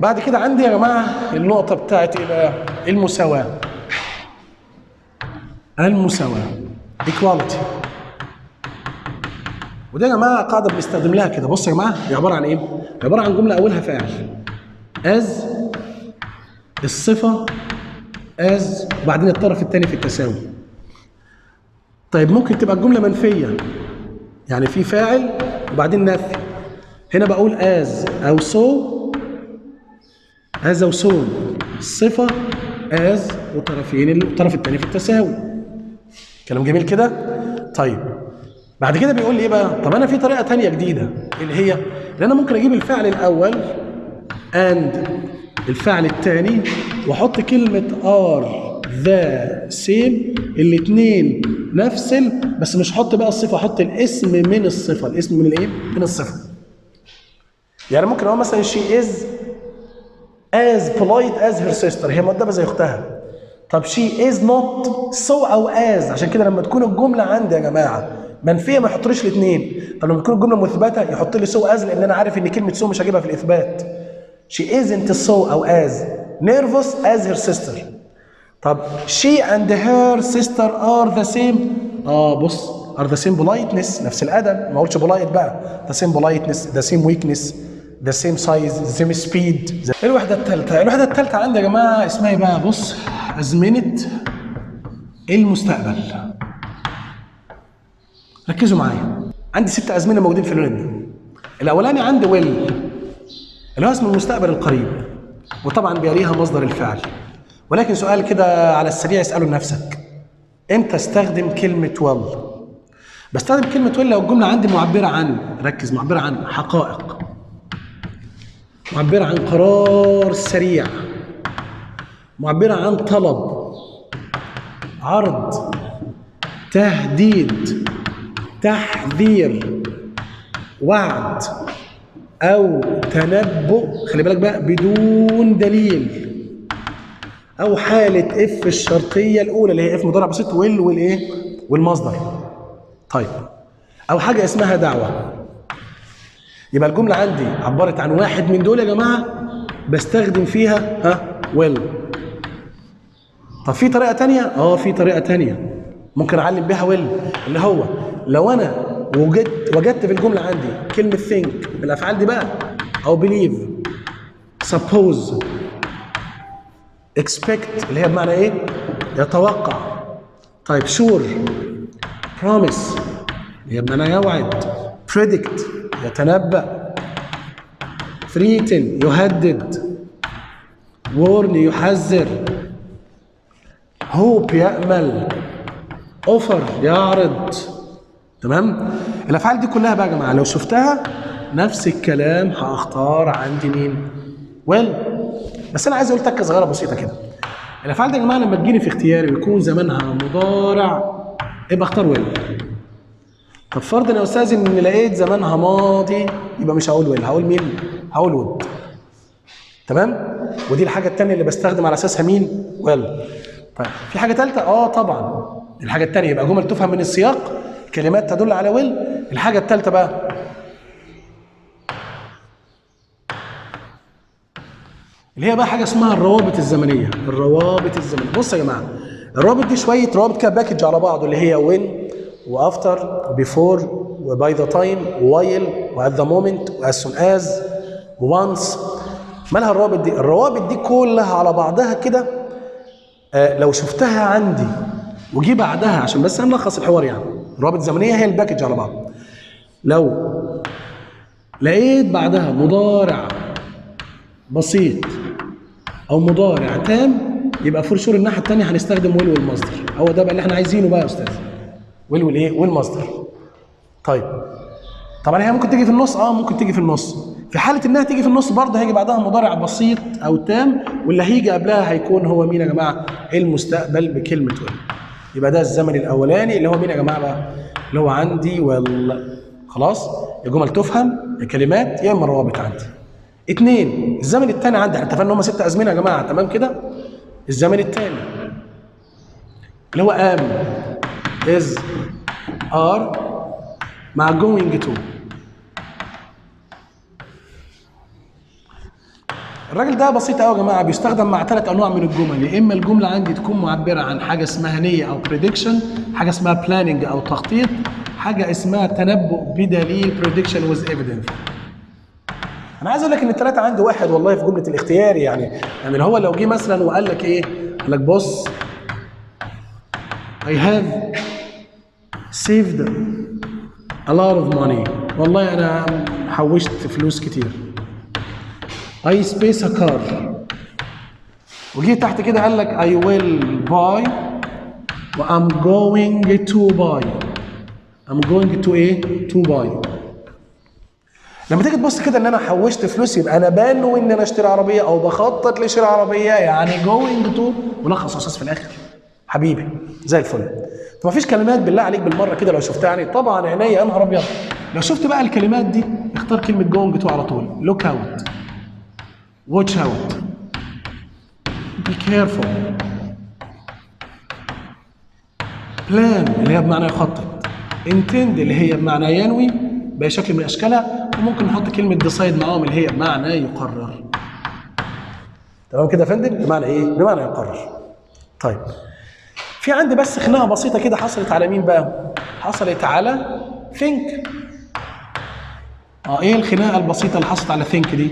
بعد كده عندي يا جماعه النقطه بتاعت ايه بقى؟ المساواه. المساواه equality. ودي يا جماعه قاعده بنستخدم لها كده. بصوا يا جماعه هي عباره عن ايه؟ عباره عن جمله اولها فاعل as الصفه as وبعدين الطرف الثاني في التساوي. طيب ممكن تبقى الجمله منفيه، يعني في فاعل وبعدين نفي. هنا بقول as او so، as او so الصفه as وطرفين الطرف الثاني في التساوي. كلام جميل كده؟ طيب بعد كده بيقول لي ايه بقى؟ طب انا في طريقه ثانيه جديده اللي هي ان انا ممكن اجيب الفعل الاول and الفعل الثاني واحط كلمه are the same، الاثنين نفس بس مش احط بقى الصفه، احط الاسم من الصفه. الاسم من الايه؟ من الصفه. يعني ممكن اقول مثلا she is as polite as her sister، هي مؤدبه زي اختها. طب she is not so او as، عشان كده لما تكون الجمله عندي يا جماعه منفيه ما يحطليش الاثنين. طب لما تكون الجمله مثبته يحط لي so as، لان انا عارف ان كلمه so مش هجيبها في الاثبات. she isn't so او as nervous as her sister. طب she and her sister are the same. بص are the same politeness، نفس الادب، ما اقولش polite بقى، the same politeness the same weakness the same size the same speed. الوحده الثالثه، الوحده الثالثه عندي يا جماعه اسمها ايه بقى؟ بص ازمنه المستقبل. ركزوا معايا، عندي 6 ازمنه موجودين في اليونت. الاولاني عندي will اللي هو اسم المستقبل القريب، وطبعا بيليها مصدر الفعل. ولكن سؤال كده على السريع اساله لنفسك، امتى استخدم كلمه will؟ بستخدم كلمه will لو الجمله عندي معبره عن، ركز، معبره عن حقائق، معبره عن قرار سريع، معبره عن طلب، عرض، تهديد، تحذير، وعد، او تنبؤ، خلي بالك بقى، بدون دليل، او حاله اف الشرطيه الاولى اللي هي اف مضارع بسيط والايه والمصدر. طيب او حاجه اسمها دعوه. يبقى الجمله عندي عبرت عن واحد من دول يا جماعه بستخدم فيها will. طب في طريقه ثانيه؟ في طريقه ثانيه ممكن اعلم بيها will، اللي هو لو انا وجدت في الجمله عندي كلمه think بالافعال دي بقى، او believe، suppose، expect اللي هي بمعنى ايه؟ يتوقع. طيب sure، promise اللي هي بمعنى يوعد، predict يتنبأ، threaten يهدد، warn يحذر، hope يأمل، offer يعرض. تمام؟ الافعال دي كلها بقى يا جماعه لو شفتها نفس الكلام هاختار عندي مين؟ will. بس انا عايز اقول تكه صغيره بسيطه كده. الافعال دي يا جماعه لما تجيني في اختياري ويكون زمانها مضارع يبقى اختار will. طب فرضا يا استاذ ان لقيت زمانها ماضي يبقى مش هقول will، هقول مين؟ هقول would. تمام؟ ودي الحاجه الثانيه اللي بستخدم على اساسها مين؟ will. طيب في حاجه ثالثه؟ طبعا الحاجه الثانيه يبقى جمل تفهم من السياق، كلمات تدل على will. الحاجه الثالثه بقى اللي هي بقى حاجه اسمها الروابط الزمنيه. الروابط الزمنيه، بص يا جماعه الروابط دي شويه روابط كده باكج على بعض، اللي هي when وافتر وبيفور وباي ذا تايم ووايل وات ذا مومنت واز سون از وانس. مالها الروابط دي؟ الروابط دي كلها على بعضها كده لو شفتها عندي وجي بعدها، عشان بس هنلخص الحوار، يعني الروابط الزمنيه هي الباكج على بعض. لو لقيت بعدها مضارع بسيط او مضارع تام يبقى فور شور الناحيه الثانيه هنستخدم ويل والمصدر. هو ده بقى اللي احنا عايزينه بقى يا استاذ، ويل والايه؟ والمصدر. طيب طبعا هي ممكن تيجي في النص، ممكن تيجي في النص. في حاله انها تيجي في النص برضه هيجي بعدها مضارع بسيط او تام، واللي هيجي قبلها هيكون هو مين يا جماعه؟ المستقبل بكلمه ويل. يبقى ده الزمن الاولاني اللي هو مين يا جماعه بقى؟ اللي هو عندي ويل. خلاص الجمل تفهم، الكلمات يا اما الروابط عندي. 2 الزمن الثاني عندي، احنا اتفقنا ان هم 6 ازمنه يا جماعه، تمام كده؟ الزمن الثاني اللي هو am is are مع going to. الراجل ده بسيط قوي يا جماعه، بيستخدم مع 3 انواع من الجمل. يا اما الجمله عندي تكون معبره عن حاجه اسمها نيه او بريدكشن، حاجه اسمها بلاننج او تخطيط، حاجه اسمها تنبؤ بدليل بريدكشن ويز ايفيدنس. انا عايز اقول لك ان الثلاثه عندي واحد والله في جمله الاختياري. يعني هو لو جه مثلا وقال لك ايه، قال لك بص I have saved a lot of money، والله انا حوشت فلوس كتير. I space a car، وجي تحت كده قال لك I will buy و I'm going to buy. I'm going to ايه؟ to buy. لما تيجي تبص كده ان انا حوشت فلوس، يبقى انا بانوي ان انا اشتري عربيه او بخطط لشراء عربيه، يعني going to ملخص استاذ في الاخر حبيبي زي الفل. فما فيش كلمات بالله عليك بالمره كده لو شفتها، يعني طبعا عينيا يا نهار ابيض. لو شفت بقى الكلمات دي اختار كلمه going to على طول. look out، watch out، be careful، plan اللي هي بمعنى يخطط، intend اللي هي بمعنى ينوي باي شكل من اشكالها، وممكن نحط كلمه decide معاهم اللي هي بمعنى يقرر. تمام كده يا فندم؟ بمعنى ايه؟ بمعنى يقرر. طيب في عندي بس خناقه بسيطه كده حصلت على مين بقى؟ حصلت على think. ايه الخناقه البسيطه اللي حصلت على think دي؟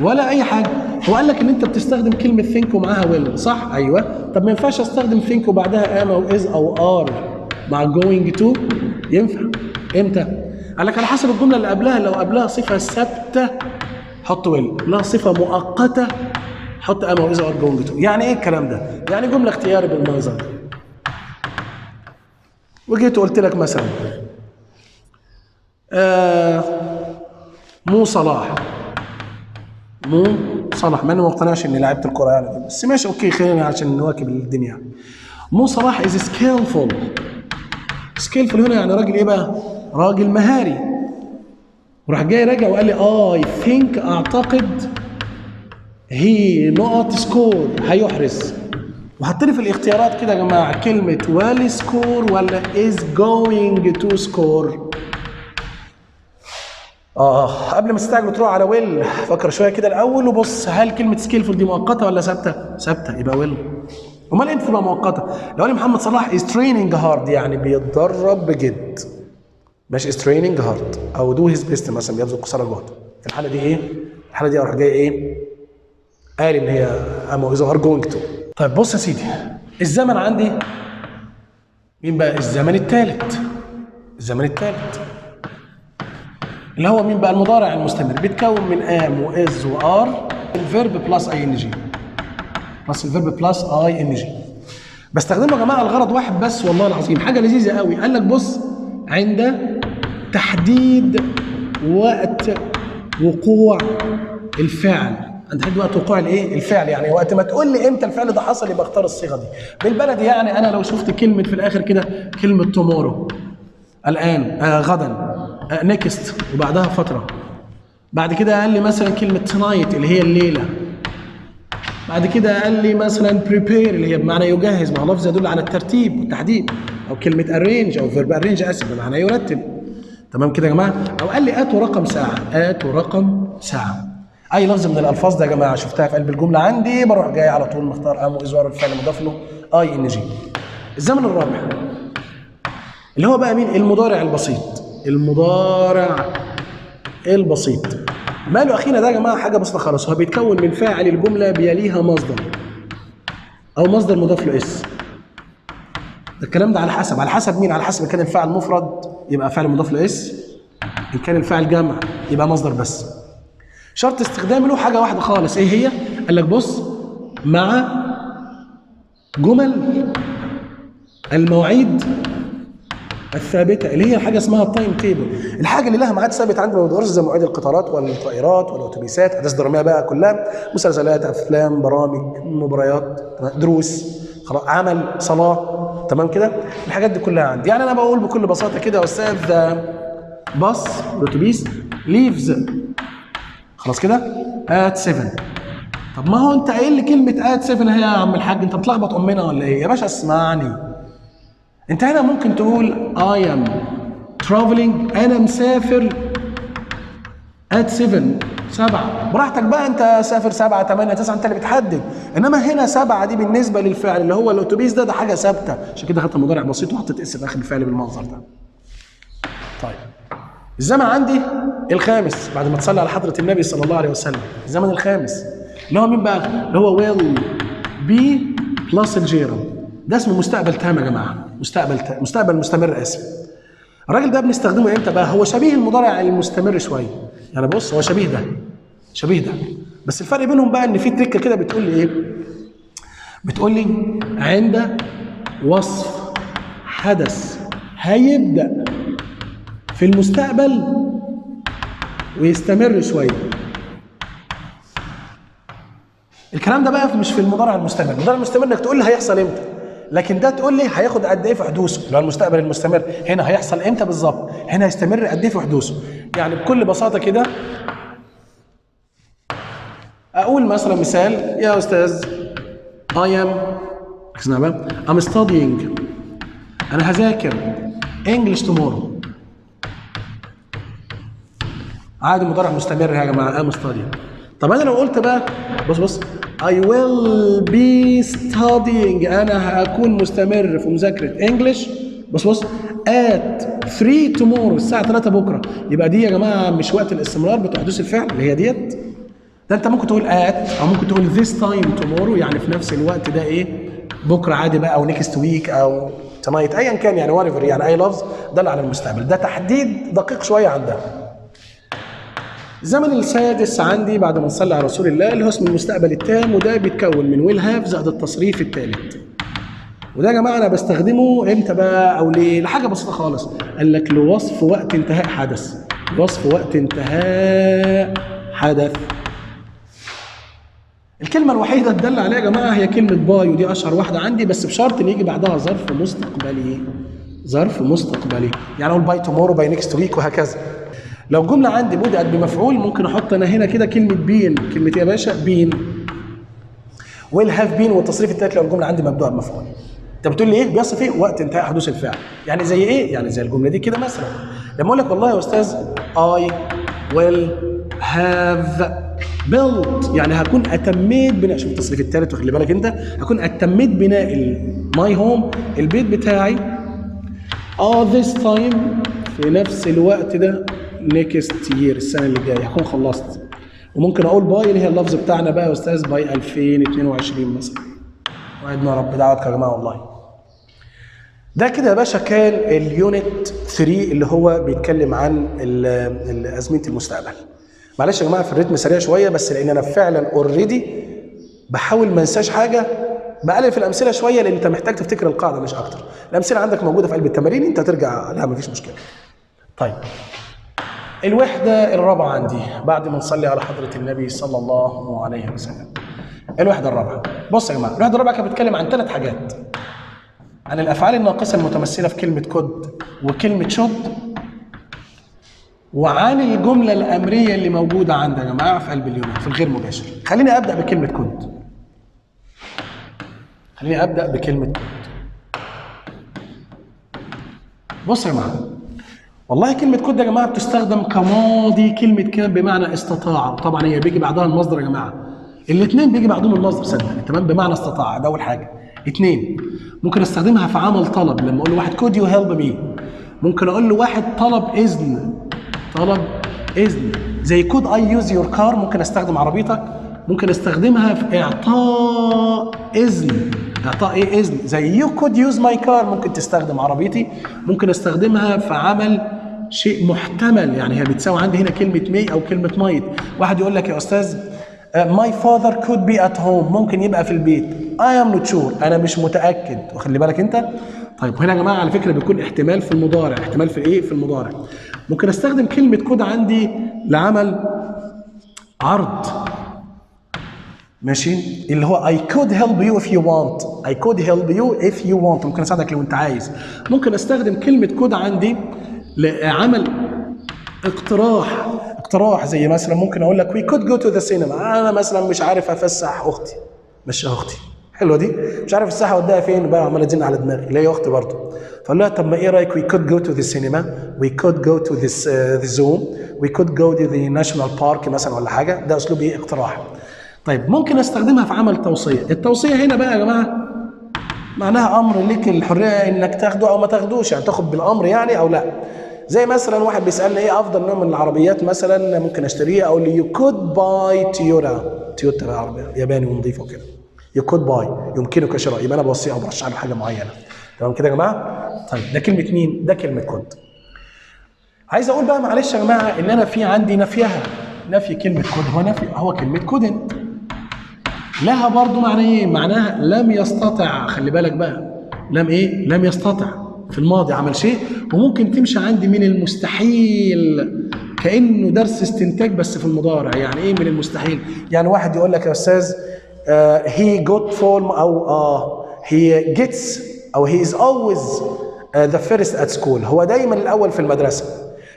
ولا اي حاجه. هو قال لك ان انت بتستخدم كلمه think ومعاها will، صح؟ ايوه. طب ما ينفعش استخدم think وبعدها am او is او are مع going to؟ ينفع. امتى؟ قال لك على حسب الجمله اللي قبلها. لو قبلها صفه ثابته حط will، لها صفه مؤقته حط am او is او are going to. يعني ايه الكلام ده؟ يعني جمله اختياري بالمنظر ده. وجيت وقلت لك مثلا مو صلاح مع انه ما اقتنعش اني لعبت الكوره يعني، بس ماشي اوكي خلينا عشان نواكب الدنيا يعني. مو صلاح از سكيلفول. سكيلفول هنا يعني راجل ايه بقى؟ راجل مهاري. وراح جاي راجع وقال لي اي ثينك، اعتقد هي نقط سكور، هيحرز. وحط لي في الاختيارات كده يا جماعه كلمه ويل سكور ولا از جوينج تو سكور. قبل ما تستعجل تروح على ويل فكر شويه كده الاول وبص، هل كلمه سكيلفول دي مؤقته ولا ثابته؟ ثابته، يبقى ويل. امال امتى تبقى مؤقته؟ لو قال محمد صلاح از تريننج هارد، يعني بيتدرب بجد، ماشي از تريننج هارد، او دو هيز بيست مثلا بيبذل قصارى جهد. في الحاله دي ايه؟ الحاله دي اروح جاي ايه؟ قال ان هي ام از ار جوينج تو. طيب بص يا سيدي، الزمن عندي مين بقى؟ الزمن الثالث. الزمن الثالث اللي هو مين بقى؟ المضارع المستمر، بيتكون من ام واز وار، الفيرب بلس اي ان جي، بس الفيرب بلس اي ان جي. بستخدمه يا جماعه الغرض واحد بس والله العظيم، حاجه لذيذه قوي. قال لك بص، عند تحديد وقت وقوع الفعل، عند تحديد وقت وقوع الايه؟ الفعل. يعني وقت ما تقول لي امتى الفعل ده حصل يبقى اختار الصيغه دي. بالبلدي يعني انا لو شفت كلمه في الاخر كده كلمه تومورو، الان، غدا، نيكست وبعدها فتره، بعد كده قال لي مثلا كلمه تنايت اللي هي الليله، بعد كده قال لي مثلا بريبير اللي هي بمعنى يجهز، مع لفظ يدل على الترتيب والتحديد، او كلمه ارينج او فيرب ارينج اسف بمعنى يرتب. تمام كده يا جماعه؟ او قال لي اتوا رقم ساعه، اتوا رقم ساعه. اي لفظ من الالفاظ ده يا جماعه شفتها في قلب الجمله عندي بروح جاي على طول مختار ام وازوار الفعل مضاف له اي ان جي. الزمن الرابع اللي هو بقى مين؟ المضارع البسيط. المضارع البسيط ماله اخينا ده يا جماعه؟ حاجه بسيطه خالص، هو بيتكون من فاعل الجمله بيليها مصدر او مصدر مضاف له اس. الكلام ده على حسب مين؟ على حسب ان كان الفاعل مفرد يبقى فاعل مضاف له اس، ان كان الفاعل جمع يبقى مصدر بس. شرط استخدام له حاجه واحده خالص، ايه هي؟ قال لك بص، مع جمل المواعيد الثابته اللي هي حاجه اسمها التايم تيبل، الحاجه اللي لها ميعاد ثابت عندنا ما بتغيرش، زي مواعيد القطارات والطائرات والاتوبيسات، احداث دراميه بقى كلها، مسلسلات، افلام، برامج، مباريات، دروس، خلاص، عمل، صلاه. تمام كده؟ الحاجات دي كلها عندي. يعني انا بقول بكل بساطه كده يا استاذ باص الاتوبيس ليفز خلاص كده ات 7. طب ما هو انت قايل لي كلمه ات 7 اهي يا عم الحاج، انت بتلخبط امنا ولا ايه؟ يا باشا اسمعني، انت هنا ممكن تقول I am traveling، انا مسافر at 7 براحتك بقى، انت سافر 7 8 9 انت اللي بتحدد. انما هنا 7 دي بالنسبه للفعل اللي هو الاتوبيس ده حاجه ثابته، عشان كده خدت مضارع بسيط وحطيت اس في اخر الفعل بالمنظر ده. طيب الزمن عندي الخامس بعد ما تصلي على حضره النبي صلى الله عليه وسلم، الزمن الخامس اللي هو مين بقى؟ اللي هو will be بلس الجيران. ده اسمه مستقبل تام يا جماعه، مستقبل مستمر اسف. الراجل ده بنستخدمه امتى بقى؟ هو شبيه المضارع المستمر شويه، يعني بص هو شبيه ده، بس الفرق بينهم بقى ان في تريكه كده بتقول لي ايه؟ بتقول لي عند وصف حدث هيبدا في المستقبل ويستمر شويه. الكلام ده بقى مش في المضارع المستمر، المضارع المستمر انك تقول لي هيحصل امتى، لكن ده تقول لي هياخد قد ايه في حدوثه، اللي هو المستقبل المستمر. هنا هيحصل امتى بالظبط؟ هنا هيستمر قد ايه في حدوثه. يعني بكل بساطه كده اقول مثلا مثال يا استاذ I'm studying، انا هذاكر English tomorrow. عادي مضارع مستمر يا جماعه I'm studying. طب انا لو قلت بقى بص I will be studying، انا هكون مستمر في مذاكره انجلش بص at 3 tomorrow، الساعه 3 بكره. يبقى دي يا جماعه مش وقت الاستمرار بتاع حدوث الفعل اللي هي ديت. ده انت ممكن تقول at او ممكن تقول this time tomorrow، يعني في نفس الوقت ده ايه؟ بكره عادي بقى او next week او tonight ايا كان، يعني whatever، يعني اي لفظ دل على المستقبل. ده تحديد دقيق شويه عندها. الزمن السادس عندي بعد ما نصلي على رسول الله اللي هو اسم المستقبل التام، وده بيتكون من ويل هاف زائد التصريف الثالث. وده يا جماعه انا بستخدمه امتى بقى او ليه؟ لحاجه بسيطه خالص، قال لك لوصف وقت انتهاء حدث. وصف وقت انتهاء حدث. الكلمه الوحيده تدل عليها يا جماعه هي كلمه باي، ودي اشهر واحده عندي، بس بشرط ان يجي بعدها ظرف مستقبلي. ظرف مستقبلي، يعني اقول باي تومورو، باي نيكست ويك، وهكذا. لو جمله عندي بدات بمفعول ممكن احط انا هنا كده كلمه بين. كلمه ايه يا باشا؟ بين. ويل هاف بين، والتصريف الثالث لو الجمله عندي مبدوءه بمفعول. انت بتقول لي ايه؟ بيصف ايه؟ وقت انتهاء حدوث الفعل. يعني زي ايه؟ يعني زي الجمله دي كده مثلا لما اقول لك والله يا استاذ I will have built، يعني هكون اتميت بناء، شوف التصريف الثالث وخلي بالك انت، هكون اتميت بناء ماي هوم، البيت بتاعي this time، في نفس الوقت ده next year، السنه اللي جايه هكون خلصت. وممكن اقول باي اللي هي اللفظ بتاعنا بقى يا استاذ باي 2022 مثلا. وعدنا يا رب دعوتك يا جماعه والله. ده كده يا باشا كان اليونت 3 اللي هو بيتكلم عن ازمنه المستقبل. معلش يا جماعه في الريتم سريع شويه، بس لان انا فعلا اوريدي بحاول ما انساش حاجه، بقلل في الامثله شويه لان انت محتاج تفتكر القاعده مش اكتر. الامثله عندك موجوده في قلب التمارين، انت ترجع لها مفيش مشكله. طيب الوحده الرابعه عندي بعد ما نصلي على حضره النبي صلى الله عليه وسلم. الوحده الرابعه، بص يا جماعه، الوحده الرابعه كانت بتتكلم عن 3 حاجات: عن الافعال الناقصه المتمثله في كلمه كود وكلمه شد، وعن الجمله الامريه اللي موجوده عندنا يا جماعه في قلب اليونت في الغير مباشر. خليني ابدا بكلمه كود. بص يا جماعه، والله كلمه كود يا جماعه بتستخدم كماضي كلمه كان بمعنى استطاع، وطبعا هي بيجي بعدها المصدر يا جماعه. الاثنين بيجي بعدهم المصدر صدقني، تمام؟ بمعنى استطاع، ده اول حاجه. 2 ممكن استخدمها في عمل طلب، لما اقول لواحد كود يو هيلب مي. ممكن اقول لواحد طلب اذن زي كود اي يوز يور كار، ممكن استخدم عربيتك. ممكن استخدمها في اعطاء اذن. اعطاء ايه؟ اذن. زي يو كود يوز ماي كار، ممكن تستخدم عربيتي. ممكن استخدمها في عمل شيء محتمل، يعني هي بتساوي عندي هنا كلمه مي او كلمه مايت. واحد يقول لك يا استاذ my father could be at home، ممكن يبقى في البيت. I am not sure، انا مش متاكد، واخلي بالك انت. طيب هنا يا جماعه على فكره بيكون احتمال في المضارع، احتمال في ايه؟ في المضارع. ممكن استخدم كلمه كود عندي لعمل عرض، ماشي، اللي هو I could help you if you want، ممكن اساعدك لو انت عايز. ممكن استخدم كلمه كود عندي لعمل اقتراح، زي مثلا ممكن اقول لك we could go to the cinema، انا مثلا مش عارف افسح اختي، مش اختي حلوه دي، مش عارف الساحه اوديها فين بقى، عماله تزن على دماغي، اللي هي اختي برضه. فقال لها طب ما ايه رايك we could go to the cinema, we could go to this the zoo, we could go to the national park مثلا ولا حاجه. ده اسلوب ايه؟ اقتراح. طيب ممكن استخدمها في عمل توصيه. التوصيه هنا بقى يا جماعه معناها امر ليك الحريه انك تاخده او ما تاخدوش، يعني تاخد بالامر يعني او لا. زي مثلا واحد بيسالني ايه افضل نوع من العربيات مثلا ممكن اشتريه، اقول له you could buy تويوتا عربيه ياباني ونظيفه وكده. you could buy يمكنك شراء، يبقى انا بوصيه او برشح له حاجه معينه. تمام كده يا جماعه؟ طيب ده كلمه مين؟ ده كلمه كود. عايز اقول بقى معلش يا جماعه ان انا في عندي نفيها. نفي كلمه كود هو كلمه كودنت. لها برضو معنى ايه؟ معناها لم يستطع. خلي بالك بقى، لم ايه؟ لم يستطع في الماضي عمل شيء، وممكن تمشي عندي من المستحيل كانه درس استنتاج بس في المضارع. يعني ايه من المستحيل؟ يعني واحد يقول لك يا استاذ he got form او he gets او he is always the first at school. هو دايما الاول في المدرسه.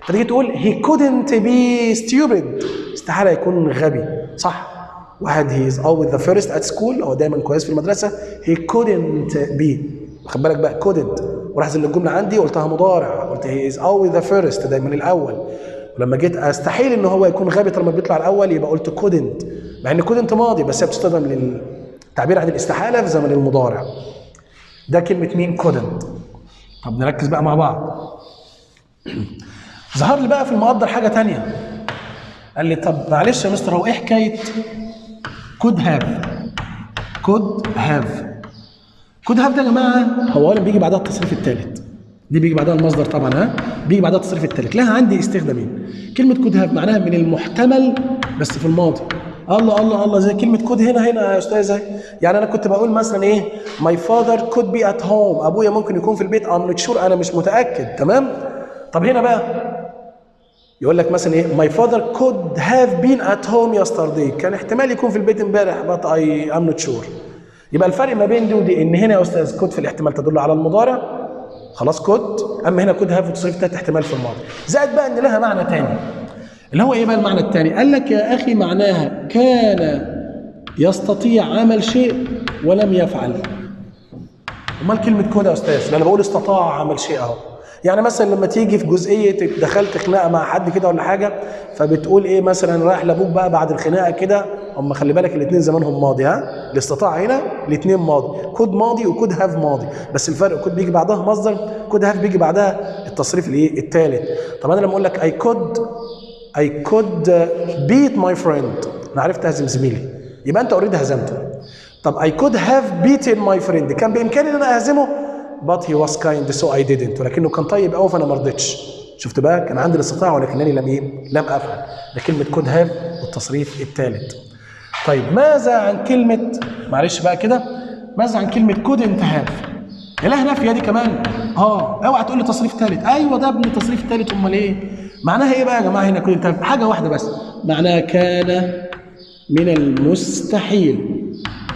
فتيجي تقول he couldn't be stupid، استحاله يكون غبي. صح؟ واحد he is always the first at school، هو دايما كويس في المدرسه. he couldn't be، خد بالك بقى couldn't، وراح زي الجمله عندي قلتها مضارع، قلت he is always the first دايما الاول. ولما جيت استحيل ان هو يكون غبي طالما بيطلع الاول، يبقى قلت couldn't، مع ان couldn't ماضي بس هي بتستخدم للتعبير عن الاستحاله في زمن المضارع. ده كلمه مين؟ couldn't. طب نركز بقى مع بعض. ظهر لي بقى في المقدر حاجه ثانيه. قال لي طب معلش يا مستر هو ايه حكايه could have ده يا جماعه؟ هو اولا بيجي بعدها التصريف الثالث. دي بيجي بعدها المصدر طبعا، بيجي بعدها التصريف الثالث. لها عندي استخدامين. كلمه could have معناها من المحتمل بس في الماضي. الله زي كلمه could هنا يا استاذه. يعني انا كنت بقول مثلا ايه؟ my father could be at home، ابويا ممكن يكون في البيت. I'm not sure، انا مش متاكد. تمام؟ طب هنا بقى يقول لك مثلا ايه؟ my father could have been at home yesterday، كان احتمال يكون في البيت امبارح but I am not sure. يبقى الفرق ما بين دي ودي ان هنا يا استاذ could في الاحتمال تدل على المضارع، خلاص could، اما هنا could have في التصريف الثالث احتمال في الماضي. زائد بقى ان لها معنى ثاني. اللي هو ايه بقى المعنى الثاني؟ قال لك يا اخي معناها كان يستطيع عمل شيء ولم يفعل. امال كلمه could يا استاذ؟ انا بقول استطاع عمل شيء اهو. يعني مثلا لما تيجي في جزئيه دخلت خناقه مع حد كده ولا حاجه، فبتقول ايه مثلا؟ رايح لابوك بقى بعد الخناقه كده، هم خلي بالك الاثنين زمانهم ماضي، الاستطاع هنا الاثنين ماضي، كود ماضي وكود هاف ماضي، بس الفرق كود بيجي بعدها مصدر، كود هاف بيجي بعدها التصريف الايه؟ الثالث. طب انا لما اقول لك I could beat my friend، انا عرفت اهزم زميلي، يبقى انت اوريدي هزمته. طب I could have beaten my friend، كان بامكاني ان انا اهزمه but he was kind so I didn't، ولكنه كان طيب قوي فانا ما رضيتش. شفت بقى؟ كان عندي الاستطاعه ولكنني لم افعل. ده كلمه could have والتصريف الثالث. طيب ماذا عن كلمه، معلش بقى كده، ماذا عن كلمه couldn't have؟ لها نافيه دي كمان. اوعى تقول لي تصريف ثالث. ايوه ده ابن تصريف ثالث. امال ايه؟ معناها ايه بقى يا جماعه هنا couldn't have؟ حاجه واحده بس، معناها كان من المستحيل.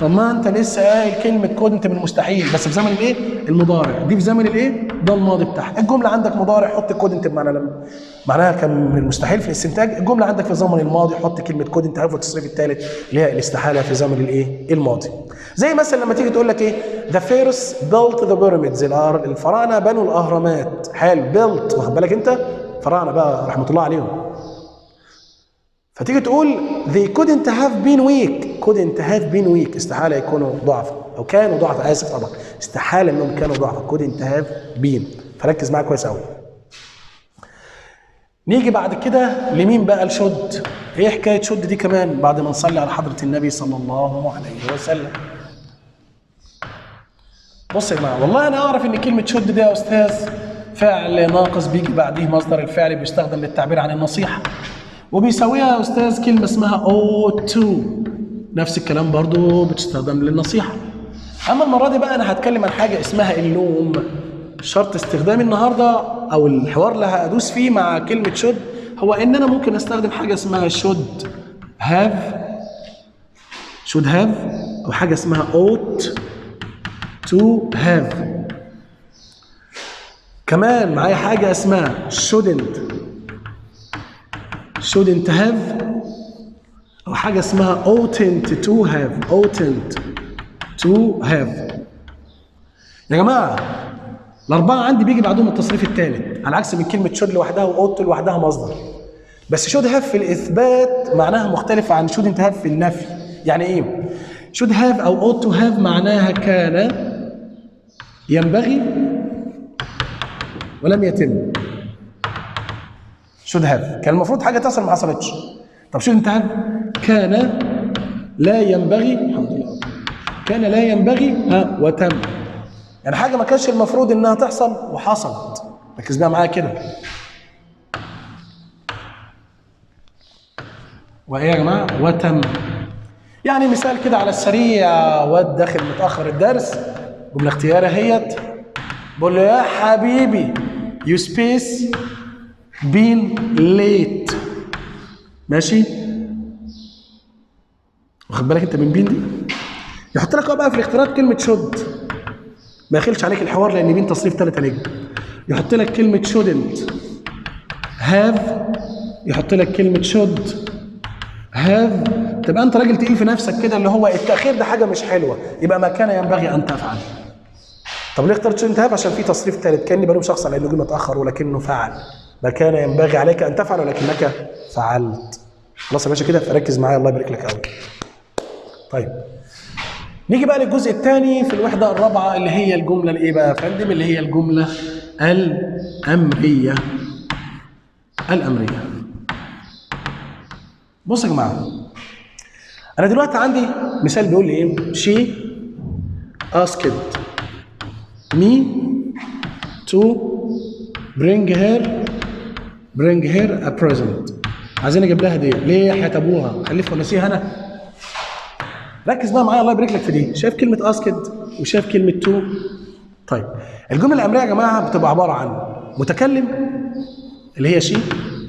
طب ما انت لسه قايل كلمه كنت من المستحيل بس في زمن الايه؟ المضارع. دي في زمن الايه؟ ده الماضي بتاعها. الجمله عندك مضارع حط كنت بمعنى معناها كان من المستحيل في الاستنتاج. الجمله عندك في زمن الماضي حط كلمه كنت هاف والتصريف الثالث اللي هي الاستحاله في زمن الايه؟ الماضي. زي مثلا لما تيجي تقول لك ايه؟ ذا فيروس بيلت ذا بيراميدز، الفراعنه بنوا الاهرامات. حلو، بيلت، واخد بالك انت؟ الفراعنه بقى رحمه الله عليهم. فتيجي تقول they couldn't have been weak، استحاله يكونوا ضعفا او كانوا ضعفا. اسف طبعا، استحاله انهم كانوا ضعفا. couldn't have been. فركز معايا كويس قوي. نيجي بعد كده لمين بقى؟ الشد. ايه حكايه شد دي كمان بعد ما نصلي على حضره النبي صلى الله عليه وسلم؟ بص يا جماعه، والله انا اعرف ان كلمه شد دي يا استاذ فعل ناقص بيجي بعديه مصدر الفعل بيستخدم للتعبير عن النصيحه، وبيساويها يا استاذ كلمه اسمها ought to، نفس الكلام برضو بتستخدم للنصيحه. اما المره دي بقى انا هتكلم عن حاجه اسمها اللوم. شرط استخدامي النهارده او الحوار اللي هدوس فيه مع كلمه شد هو ان انا ممكن استخدم حاجه اسمها should have او حاجه اسمها ought to have. كمان معايا حاجه اسمها shouldn't have او حاجه اسمها oughtn't to have. يا جماعه الاربعه عندي بيجي بعدهم التصريف الثالث، على عكس من كلمه شود لوحدها واوت لوحدها مصدر. بس شود هاف في الاثبات معناها مختلفه عن شود انت هاف في النفي. يعني ايه؟ شود هاف او اوت تو هاف معناها كان ينبغي ولم يتم. شود هاف كان المفروض حاجه تصل ما حصلتش. طب شود انت هاف كان لا ينبغي، الحمد لله، كان لا ينبغي وتم. يعني حاجه ما كانش المفروض انها تحصل وحصلت. ركز بقى معايا كده. وايه يا جماعه؟ وتم. يعني مثال كده على السريع، واد داخل متاخر الدرس، جمله اختياريه اهيت، بقول له يا حبيبي يو سبيس بين ليت. ماشي؟ واخد بالك انت من بين دي؟ يحط لك بقى في الاختيارات كلمه شود، ما يخلش عليك الحوار لان بين تصريف ثالث نجم. يحط لك كلمه شودنت هاف، يحط لك كلمه شود هاف. تبقى انت راجل تقيل في نفسك كده، اللي هو التاخير ده حاجه مش حلوه، يبقى ما كان ينبغي ان تفعل. طب ليه اخترت شودنت هاف؟ عشان في تصريف ثالث، كاني بلوم شخص على انه جه متاخر ولكنه فعل. ما كان ينبغي عليك ان تفعل ولكنك فعلت. خلاص يا باشا كده، فركز معايا الله يبارك لك قوي. طيب نيجي بقى للجزء الثاني في الوحده الرابعه، اللي هي الجمله الايه بقى يا فندم؟ اللي هي الجمله الامريه. الامريه. بصوا يا جماعه، انا دلوقتي عندي مثال بيقول لي ايه؟ she asked me to bring her a present. عايزين اجيب لها هديه. ليه يا حياه ابوها؟ خليفه ونسيها انا. ركز بقى معايا الله يبارك لك في دي. شايف كلمه اسكد وشايف كلمه تو؟ طيب الجمله الامريه يا جماعه بتبقى عباره عن متكلم اللي هي شي،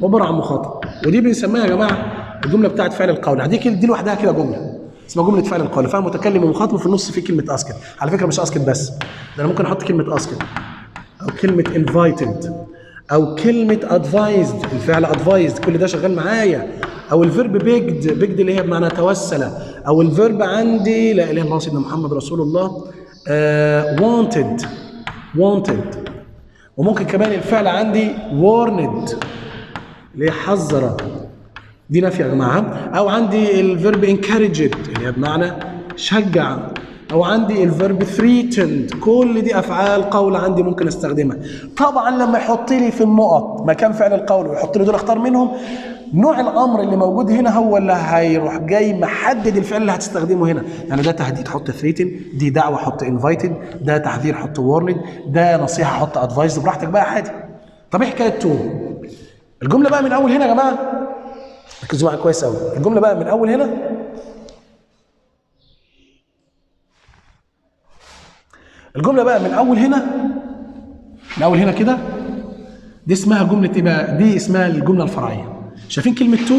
وعباره عن مخاطب، ودي بنسميها يا جماعه الجمله بتاعت فعل القول. دي لوحدها كده جمله اسمها جمله فعل القول، فيها متكلم ومخاطب، وفي النص في كلمه اسكد. على فكره مش اسكد بس، ده انا ممكن احط كلمه اسكد او كلمه انفايتد او كلمه ادفايزد، الفعل ادفايزد كل ده شغال معايا، او الفيرب بيجد اللي هي بمعنى توسل، او الفيرب عندي لا اله الا الله سيدنا محمد رسول الله wanted. وممكن كمان الفعل عندي warned اللي هي حذر، دي نافيه يا جماعه. او عندي الفيرب encouraged اللي هي بمعنى شجع، او عندي الفيرب threatened. كل دي افعال قول عندي ممكن استخدمها. طبعا لما يحط لي في النقط مكان فعل القول ويحط لي دول اختار منهم، نوع الامر اللي موجود هنا هو اللي هيروح جاي محدد الفعل اللي هتستخدمه هنا. يعني ده تهديد حط threatened، دي دعوه حط invited، ده تحذير حط warned، ده نصيحه حط advised. براحتك بقى عادي. طب ايه حكايه تو؟ الجمله بقى من اول هنا يا جماعه، ركزوا معايا كويس قوي. الجمله بقى من اول هنا، الجمله بقى من اول هنا كده، دي اسمها جمله ايه بقى؟ دي اسمها الجمله الفرعيه. شايفين كلمه تو؟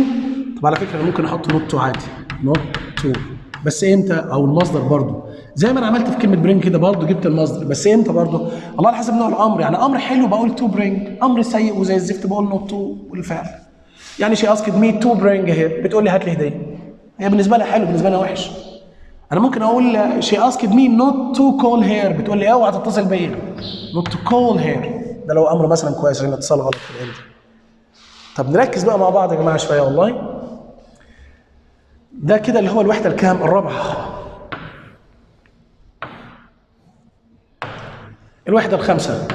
طب على فكره انا ممكن احط نوت تو عادي، نوت تو، بس امتى؟ او المصدر برضو زي ما انا عملت في كلمه برينج كده، برضو جبت المصدر، بس امتى برضو؟ الله على حسب نوع الامر. يعني امر حلو بقول تو برينج، امر سيء وزي الزفت بقول نوت تو والفعل. يعني شي اسكد مي تو برينج هير، بتقول لي هات لي هديه، هي بالنسبه لها حلو بالنسبه لها وحش. انا ممكن اقول شي اسكد مي نوت تو كول هير، بتقول لي اوعى تتصل بيا، نوت تو كول هير، ده لو امر مثلا كويس عشان اتصال غلط في العلم. طب نركز بقى مع بعض يا جماعه شويه والله. ده كده اللي هو الوحده الكام؟ الرابعه. الوحده الخامسه.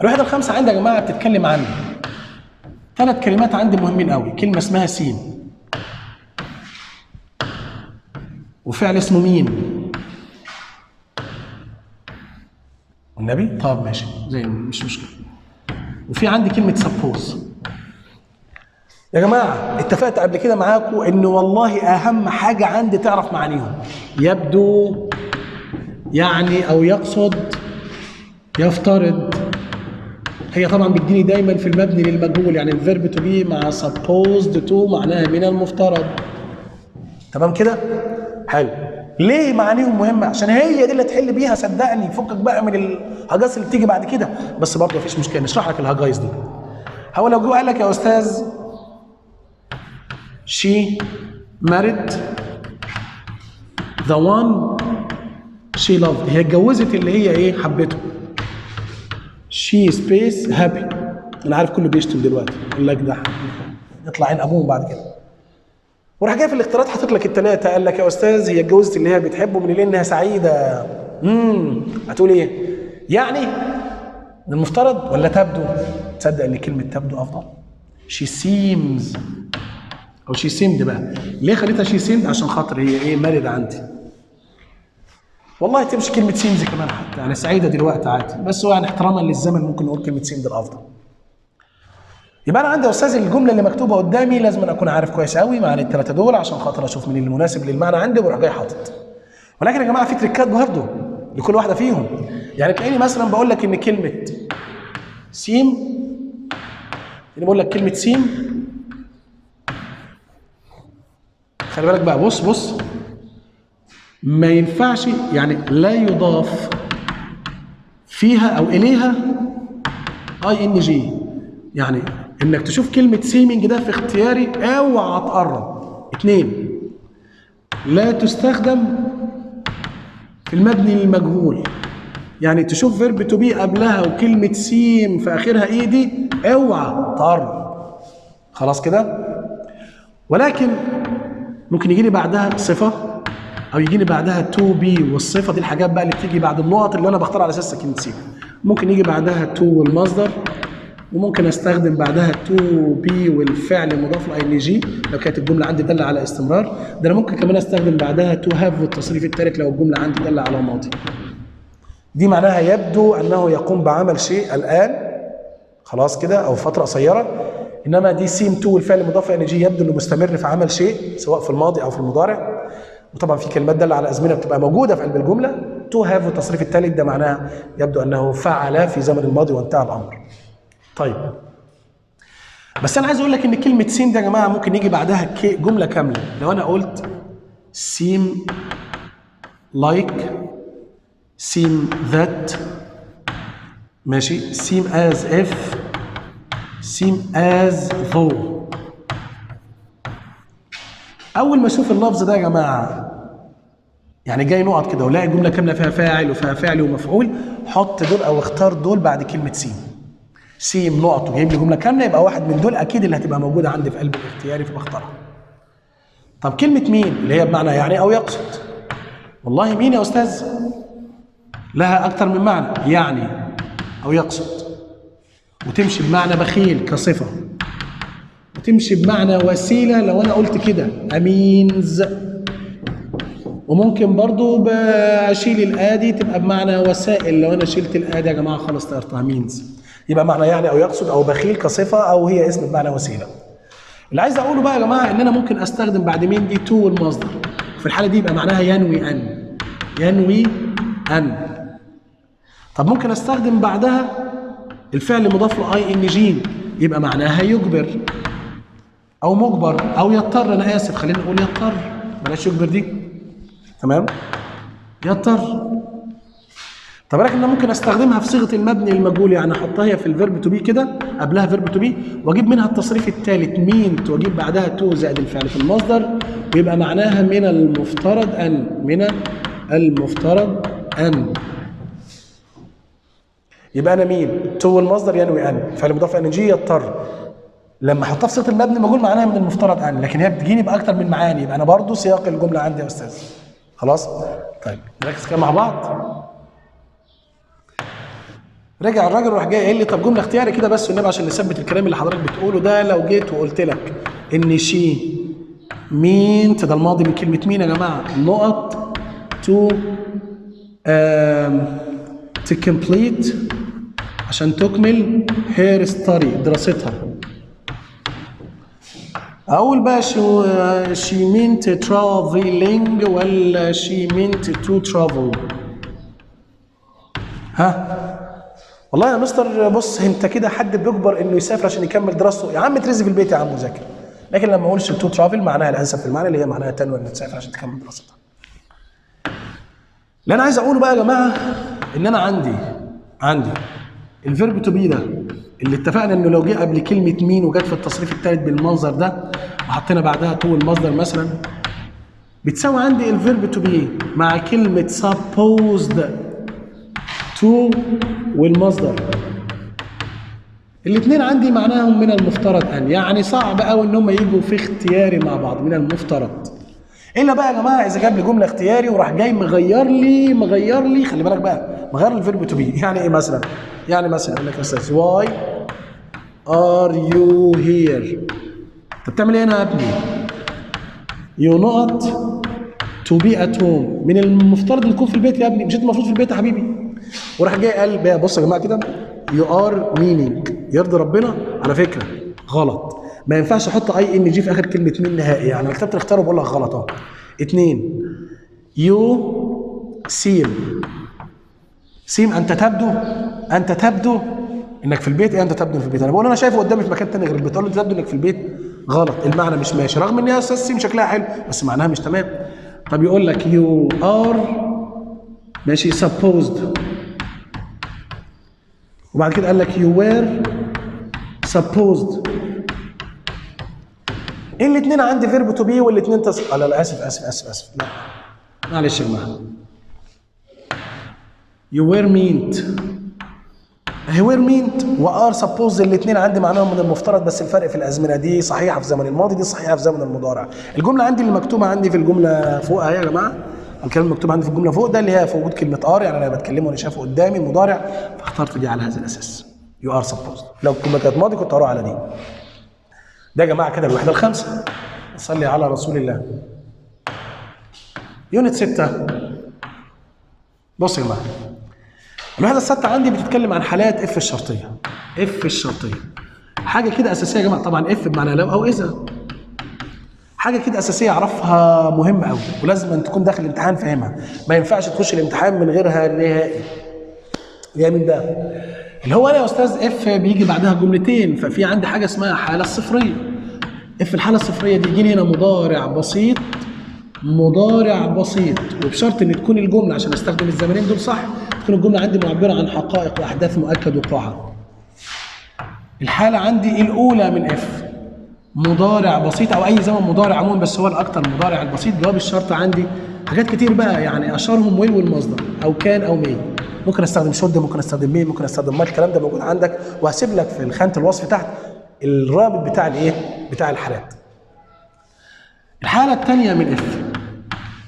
الوحده الخامسه عندي يا جماعه بتتكلم عن 3 كلمات عندي مهمين قوي. كلمه اسمها سين، وفعل اسمه مين؟ والنبي؟ طب ماشي زي مش مشكله. وفي عندي كلمه سبوز. يا جماعه اتفقت قبل كده معاكم ان والله اهم حاجه عندي تعرف معانيهم. يبدو، يعني، او يقصد، يفترض. هي طبعا بتجيني دايما في المبني للمجهول، يعني الفيرب تو بي مع supposed to معناها من المفترض. تمام كده؟ حلو. ليه معانيهم مهمه؟ عشان هي دي اللي تحل بيها، صدقني. فكك بقى من الهجايز اللي بتيجي بعد كده، بس برضه مفيش مشكله نشرح لك الهجايز دي. هو لو جه قال لك يا استاذ she married the one she loved، هي اتجوزت اللي هي ايه؟ حبته. شي سبيس هابي. انا عارف كله بيشتم دلوقتي يقول لك ده يطلع عين ابوهم بعد كده. وراح جاي في الاختيارات حاطط لك الثلاثه، قال لك يا استاذ هي اتجوزت اللي هي بتحبه من الليل انها سعيده. هتقول ايه؟ يعني من المفترض ولا تبدو؟ تصدق ان كلمه تبدو افضل؟ شي سيمز او شي سيمد. بقى ليه خليتها شي سيمد؟ عشان خاطر هي ايه؟ مارد عندي. والله تمشي كلمه سيمز كمان حتى، يعني سعيده دلوقتي عادي، بس هو يعني احتراما للزمن ممكن نقول كلمه سيمد الافضل. يبقى انا عندي يا استاذ الجمله اللي مكتوبه قدامي لازم اكون عارف كويس قوي معاني الثلاثه دول عشان خاطر اشوف مين المناسب للمعنى عندي واروح جاي حاطط. ولكن يا جماعه في تريكات برضه لكل واحده فيهم. يعني تلاقيني مثلا بقول لك ان كلمه سيم، يعني بقول لك كلمه سيم، خلي بالك بقى، بص ما ينفعش يعني لا يضاف فيها او اليها اي ان جي. يعني انك تشوف كلمه سيمينج ده في اختياري اوعى تقرب. 2 لا تستخدم في المبني للمجهول. يعني تشوف فيرب تو بي قبلها وكلمه سيم في اخرها اي دي اوعى تقرب. خلاص كده؟ ولكن ممكن يجي لي بعدها صفه او يجي لي بعدها تو بي، والصفه دي الحاجات بقى اللي بتيجي بعد النقط اللي انا بختار على اساسها كلمه سيم. ممكن يجي بعدها تو والمصدر، وممكن استخدم بعدها تو بي والفعل المضاف ل ان جي لو كانت الجمله عندي داله على استمرار. ده انا ممكن كمان استخدم بعدها تو هاف والتصريف الثالث لو الجمله عندي داله على ماضي. دي معناها يبدو انه يقوم بعمل شيء الان، خلاص كده، او فتره قصيره. انما دي سيم تو والفعل المضاف ل ان جي يبدو انه مستمر في عمل شيء سواء في الماضي او في المضارع. وطبعا في كلمات داله على ازمنه بتبقى موجوده في قلب الجمله. تو هاف والتصريف الثالث ده معناها يبدو انه فعل في زمن الماضي وانتهى الامر. طيب بس انا عايز اقول لك ان كلمه سيم ده يا جماعه ممكن يجي بعدها جمله كامله. لو انا قلت seem like seem that، ماشي، seem as if seem as though. اول ما اشوف اللفظ ده يا جماعه يعني جاي نقط كده ولاقي جمله كامله فيها فاعل وفيها فعل ومفعول، حط دول او اختار دول بعد كلمه سيم. سيم نقط وجايب لي جمله كامله، يبقى واحد من دول اكيد اللي هتبقى موجوده عندي في قلب الاختياري فبختارها. طب كلمه مين اللي هي بمعنى يعني او يقصد. والله مين يا استاذ لها اكتر من معنى، يعني او يقصد، وتمشي بمعنى بخيل كصفه، وتمشي بمعنى وسيله لو انا قلت كده امينز، وممكن برضو بشيل الادي تبقى بمعنى وسائل لو انا شلت الادي يا جماعه خلاص طيرتها مينز. يبقى معنى يعني او يقصد او بخيل كصفه او هي اسم بمعنى وسيله. اللي عايز اقوله بقى يا جماعه ان انا ممكن استخدم بعد مين دي تو والمصدر. في الحاله دي يبقى معناها ينوي ان، ينوي ان. طب ممكن استخدم بعدها الفعل المضاف ل اي ان جي يبقى معناها يجبر او مجبر او يضطر. انا اسف خلينا نقول يضطر، بلاش يجبر دي، تمام؟ يضطر. طب لكن انا ممكن استخدمها في صيغه المبني للمجهول، يعني احطها هي في الفيرب تو بي كده قبلها فيرب تو بي واجيب منها التصريف الثالث مين واجيب بعدها تو زائد الفعل في المصدر ويبقى معناها من المفترض ان، من المفترض ان. يبقى انا مين؟ تو المصدر ينوي ان، فعل مضاف ان جي يضطر. لما احطها في صيغه المبني المجهول معناها من المفترض ان، لكن هي بتجيني باكثر من معاني، يبقى انا برضو سياق الجمله عندي يا استاذ. خلاص؟ طيب نركز كده مع بعض. رجع الراجل وراح جاي قايل لي طب جمله اختياري كده بس والنبي عشان نثبت الكلام اللي حضرتك بتقوله ده. لو جيت وقلت لك ان شي مين، ده الماضي من كلمه مين يا جماعه، نقط تو تكمبليت عشان تكمل هير ستاري دراستها. اقول بقى شي مينت ترافلينج ولا شي مينت تو ترافل؟ ها؟ والله يا مستر بص انت كده حد بيجبر انه يسافر عشان يكمل دراسته، يا عم ترزي في البيت يا عم وذاكر. لكن لما اقولش تو ترافل معناها الانسب في المعنى اللي هي معناها تنوي انك تسافر عشان تكمل دراستها. اللي انا عايز اقوله بقى يا جماعه ان انا عندي الفيرب تو بي ده اللي اتفقنا انه لو جه قبل كلمه مين وجت في التصريف الثالث بالمنظر ده وحطينا بعدها تو المصدر مثلا، بتساوي عندي الفيرب تو بي مع كلمه supposed to والمصدر الاثنين عندي معناهم من المفترض ان، يعني صعب قوي ان هم يجوا في اختياري مع بعض، من المفترض. الا بقى يا جماعه اذا جاب لي جمله اختياري وراح جاي مغير لي خلي بالك بقى، مغير لي الفيرب تو بي. يعني ايه مثلا؟ يعني مثلا يقول لك يا استاذ واي ار يو هير، انت بتعمل ايه هنا يا ابني؟ يو نوت تو بي ات هوم، من المفترض ان تكون في البيت يا ابني، مش انت المفروض في البيت يا حبيبي. وراح جاي قال بقى بص يا جماعه كده، يو ار مينينج، يرضي ربنا. على فكره غلط، ما ينفعش احط اي ان جي في اخر كلمه مين نهائي، يعني لو كتبت الاختيار بقول لك غلط اهو. 2 يو سيم، سيم انت تبدو، انت تبدو انك في البيت. ايه انت تبدو في البيت؟ انا بقول انا شايفه قدامي في مكان تاني غير البيت، اقول له انت تبدو انك في البيت. غلط، المعنى مش ماشي، رغم ان هي اساس سيم شكلها حلو بس معناها مش تمام. طب يقول لك يو ار ماشي سبوزد، وبعد كده قال لك يو وير سبوزد. الاثنين عندي فيرب تو بي والاثنين لا اسف لا معلش يا جماعه. يو وير مينت، هي وير مينت وار سبوز الاثنين عندي معناهم من المفترض، بس الفرق في الازمنه، دي صحيحه في زمن الماضي، دي صحيحه في زمن المضارع. الجمله عندي اللي مكتوبه عندي في الجمله فوق اهي يا جماعه، الكلام المكتوب عندي في الجمله فوق ده اللي هي في وجود كلمه ار، يعني انا بتكلمه وانا شايفه قدامي المضارع، فاخترت دي على هذا الاساس. يو ار سبوز، لو الجمله كانت ماضي كنت هروح على دي. ده يا جماعه كده الوحده الخامسه. صلي على رسول الله. يونت 6. بص يا جماعه، الوحده السادسه عندي بتتكلم عن حالات اف الشرطيه. اف الشرطيه حاجه كده اساسيه يا جماعه، طبعا اف بمعنى لو او اذا، حاجه كده اساسيه اعرفها مهمه قوي، ولازم أن تكون داخل الامتحان فاهمها، ما ينفعش تخش الامتحان من غيرها نهائي. يا من ده اللي هو انا يا استاذ اف بيجي بعدها جملتين، ففي عندي حاجه اسمها حاله الصفريه. اف الحاله الصفريه دي يجي لي هنا مضارع بسيط، مضارع بسيط، وبشرط ان تكون الجمله عشان استخدم الزمنين دول صح، تكون الجمله عندي معبره عن حقائق واحداث مؤكد وقوعها. الحاله عندي الاولى من اف مضارع بسيط او اي زمن مضارع عموما، بس هو الاكثر مضارع البسيط. جواب الشرط عندي حاجات كتير بقى، يعني اشهرهم ويل والمصدر او كان او مي. ممكن استخدم شد، ممكن استخدم مي، ممكن استخدم ما، الكلام ده موجود عندك، وهسيب لك في خانه الوصف تحت الرابط بتاع الايه؟ بتاع الحالات. الحاله الثانيه من اف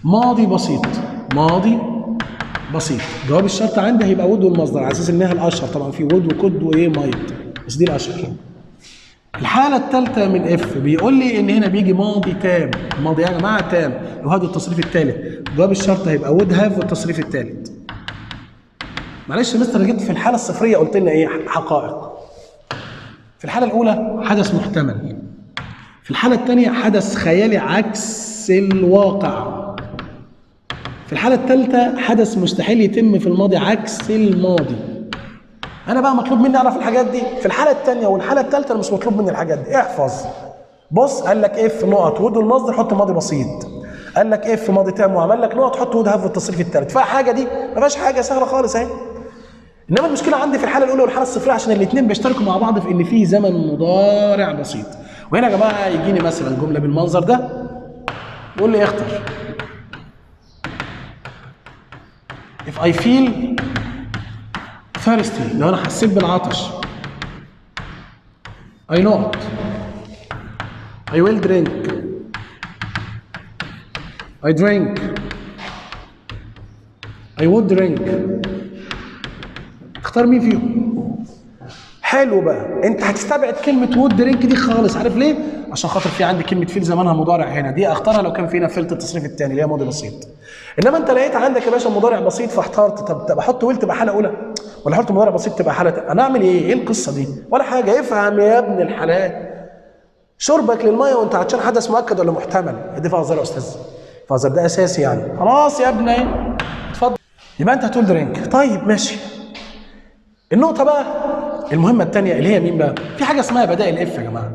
ماضي بسيط، ماضي بسيط. جواب الشرط عندي هيبقى وود والمصدر على اساس انها الاشهر، طبعا في وود وكود وايه مايت، بس دي الاشهر. الحاله الثالثه من اف بيقول لي ان هنا بيجي ماضي تام، ماضي يا جماعه تام وهذا التصريف الثالث. جواب الشرط هيبقى وود هاف والتصريف الثالث. معلش يا مستر جبت في الحاله الصفريه قلت لنا ايه؟ حقائق. في الحاله الاولى حدث محتمل، في الحاله الثانيه حدث خيالي عكس الواقع، في الحالة الثالثة حدث مستحيل يتم في الماضي عكس الماضي. أنا بقى مطلوب مني أعرف الحاجات دي. في الحالة الثانية والحالة الثالثة أنا مش مطلوب مني الحاجات دي، احفظ. بص قال لك اف نقط وود والمصدر حط ماضي بسيط، قال لك اف ماضي تام وعمل لك نقط حط وود هاف والتصريف الثالث. فيها حاجة دي؟ ما فيهاش حاجة، سهلة خالص أهي. إنما المشكلة عندي في الحالة الأولى والحالة الصفرية عشان الاثنين بيشتركوا مع بعض في إن في زمن مضارع بسيط. وهنا يا جماعة يجيني مثلا جملة بالمنظر ده يقول لي اختر if I feel thirsty، لو أنا حسيت بالعطش. I not I will drink I drink I would drink. اختار مين فيهم؟ حلو بقى، انت هتستبعد كلمة وود درينك دي خالص، عارف ليه؟ عشان خاطر في عندي كلمة فيل زمانها مضارع هنا، دي اختارها لو كان فينا فيلت التصريف الثاني اللي هي ماضي بسيط. انما انت لقيت عندك يا باشا مضارع بسيط فاخترت، طب احط ويل تبقى حالة أولى ولا احط مضارع بسيط تبقى حالة انا اعمل ايه؟ ايه القصة دي؟ ولا حاجة، افهم يا ابن الحلال. شربك للمية وانت عطشان حدث مؤكد ولا محتمل؟ دي فازر يا استاذ. فازر ده اساسي يعني. خلاص يا ابني اتفضل. يبقى انت هتقول درينك. طيب ماشي. النقطة بقى المهمة الثانية اللي هي مين بقى؟ في حاجة اسمها بدائل اف يا جماعة.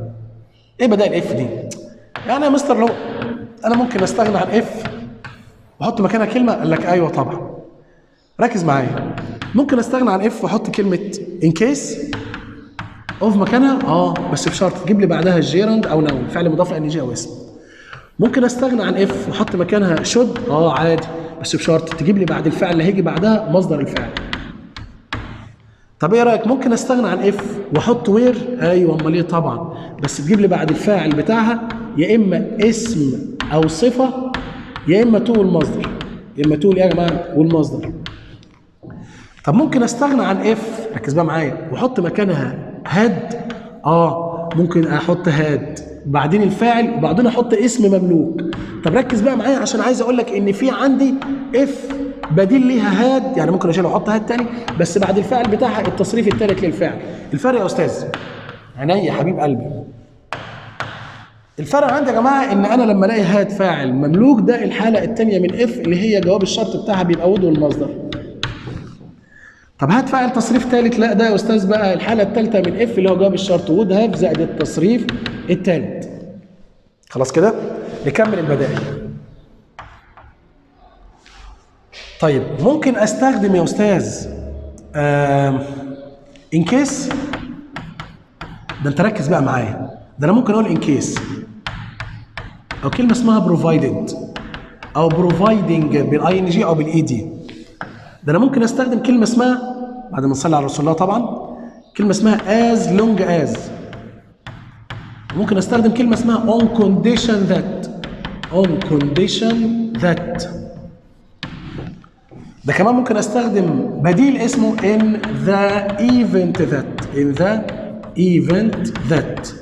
ايه بدائل اف دي؟ يعني يا مستر لو انا ممكن استغنى عن اف واحط مكانها كلمة، قال لك ايوه طبعا. ركز معايا. ممكن استغنى عن اف واحط كلمة ان كيس اوف مكانها، بس بشرط تجيب لي بعدها الجيرند او نون، فعل مضاف ان جي او اسم. ممكن استغنى عن اف واحط مكانها شود، عادي، بس بشرط تجيب لي بعد الفعل اللي هيجي بعدها مصدر الفعل. طب ايه رايك ممكن استغنى عن اف واحط وير؟ ايوه امال ايه طبعا، بس تجيب لي بعد الفاعل بتاعها يا اما اسم او صفه يا اما تو والمصدر، يا اما تو يا جماعه والمصدر. طب ممكن استغنى عن اف، ركز بقى معايا، واحط مكانها هاد. ممكن احط هاد بعدين الفاعل وبعدين احط اسم مملوك. طب ركز بقى معايا عشان عايز اقول لك ان في عندي اف بديل ليها هاد، يعني ممكن اشيلها واحط هاد تاني بس بعد الفاعل بتاعها التصريف الثالث للفعل. الفرق يا استاذ عينيا يا حبيب قلبي، الفرق عندي يا جماعه ان انا لما الاقي هاد فاعل مملوك ده الحاله الثانيه من اف اللي هي جواب الشرط بتاعها بيبقى ود والمصدر. طب هات فاعل تصريف ثالث، لا ده يا استاذ بقى الحاله الثالثه من اف اللي هو جواب الشرط وود هاف زائد التصريف الثالث. خلاص كده نكمل البدائل. طيب ممكن استخدم يا استاذ ان كيس. ده انت ركز بقى معايا، ده انا ممكن اقول ان كيس او كلمه اسمها بروفايدد او بروفايدنج بالاي ان جي او بالاي دي. ده انا ممكن استخدم كلمه اسمها بعد ما نصلي على رسول الله طبعا كلمه اسمها as long as. ممكن استخدم كلمه اسمها on condition that. on condition that. ده كمان ممكن استخدم بديل اسمه in the event that. in the event that.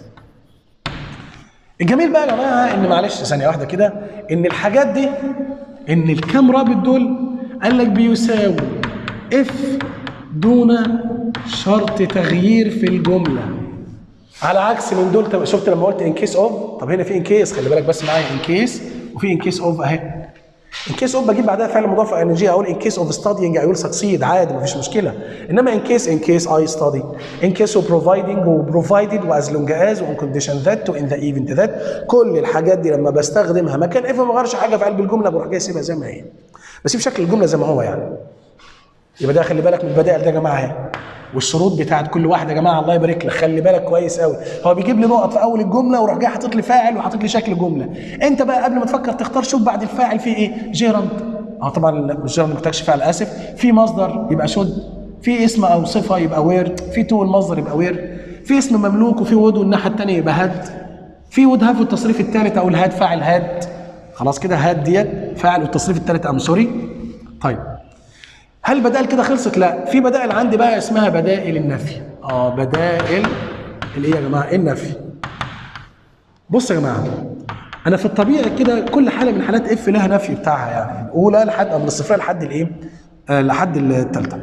الجميل بقى يا جماعه ان معلش ثانيه واحده كده ان الحاجات دي ان الكام رابط دول قال لك بيساوي اف دون شرط تغيير في الجمله، على عكس من دول. شفت لما قلت ان كيس اوف؟ طب هنا في ان كيس، خلي بالك بس معايا ان كيس وفي ان كيس اوف اهي. ان كيس اوف بجيب بعدها فعل مضاف ان جي، اقول ان كيس اوف ستادينج اي ويل سكسيد عادي مفيش مشكله. انما ان كيس اي ستادي، ان كيس اوف بروفايدنج وبروفايدد واز لونج از وان كونديشن ذات وان ذا ايفنت ذات، كل الحاجات دي لما بستخدمها مكان اف ما بغيرش حاجه في قلب الجمله، بروح جاي اسيبها زي ما هي، بسيب شكل الجمله زي ما هو يعني. يبقى ده خلي بالك من البدائل ده يا جماعه اهي، والشروط بتاعت كل واحد يا جماعه الله يبارك لك، خلي بالك كويس قوي. هو بيجيب لي نقط في اول الجمله وراح جاي حاطط لي فاعل وحاطط لي شكل جمله. انت بقى قبل ما تفكر تختار شوف بعد الفاعل في ايه؟ جيرند. طبعا مش جيرند، ما محتاجش فاعل اسف. في مصدر يبقى شود، في اسم او صفه يبقى وير، في تو المصدر يبقى وير، في اسم مملوك وفي وود والناحيه الثانيه يبقى هاد، في وود هاف والتصريف الثالث او الهاد فاعل هاد. خلاص كده هاد ديت فاعل والتصريف الثالث سوري. طيب هل البدائل كده خلصت؟ لا، في بدائل عندي بقى اسمها بدائل النفي. بدائل اللي هي يا جماعه النفي. بص يا جماعه، انا في الطبيعي كده كل حاله من حالات اف لها نفي بتاعها، يعني الاولى لحد من الصفريه لحد الايه؟ لحد الثالثه.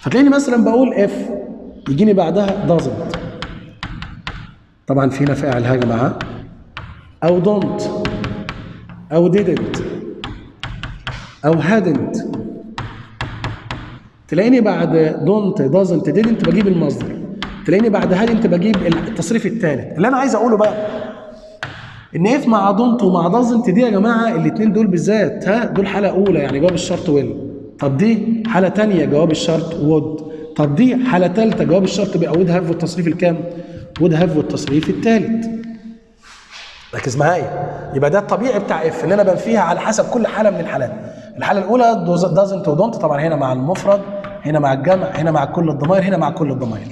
فتلاقيني مثلا بقول اف يجيني بعدها doesn't، طبعا في نفي عليها يا جماعه، او don't او didn't او hadn't. تلاقيني بعد don't doesn't didn't بجيب المصدر، تلاقيني بعد hadn't بجيب التصريف الثالث. اللي انا عايز اقوله بقى ان اف مع دونت ومع دازنت دي يا جماعه الاثنين دول بالذات دول حاله اولى يعني جواب الشرط ويل. طب دي حاله ثانيه جواب الشرط وود. طب دي حاله ثالثه جواب الشرط بيبقى وود هاف والتصريف الكام؟ وود هاف والتصريف الثالث. ركز معايا، يبقى ده الطبيعي بتاع اف ان انا بنفيها على حسب كل حاله من الحالات. الحاله الاولى دازنت ودونت، طبعا هنا مع المفرد، هنا مع الجمع، هنا مع كل الضمائر، هنا مع كل الضمائر.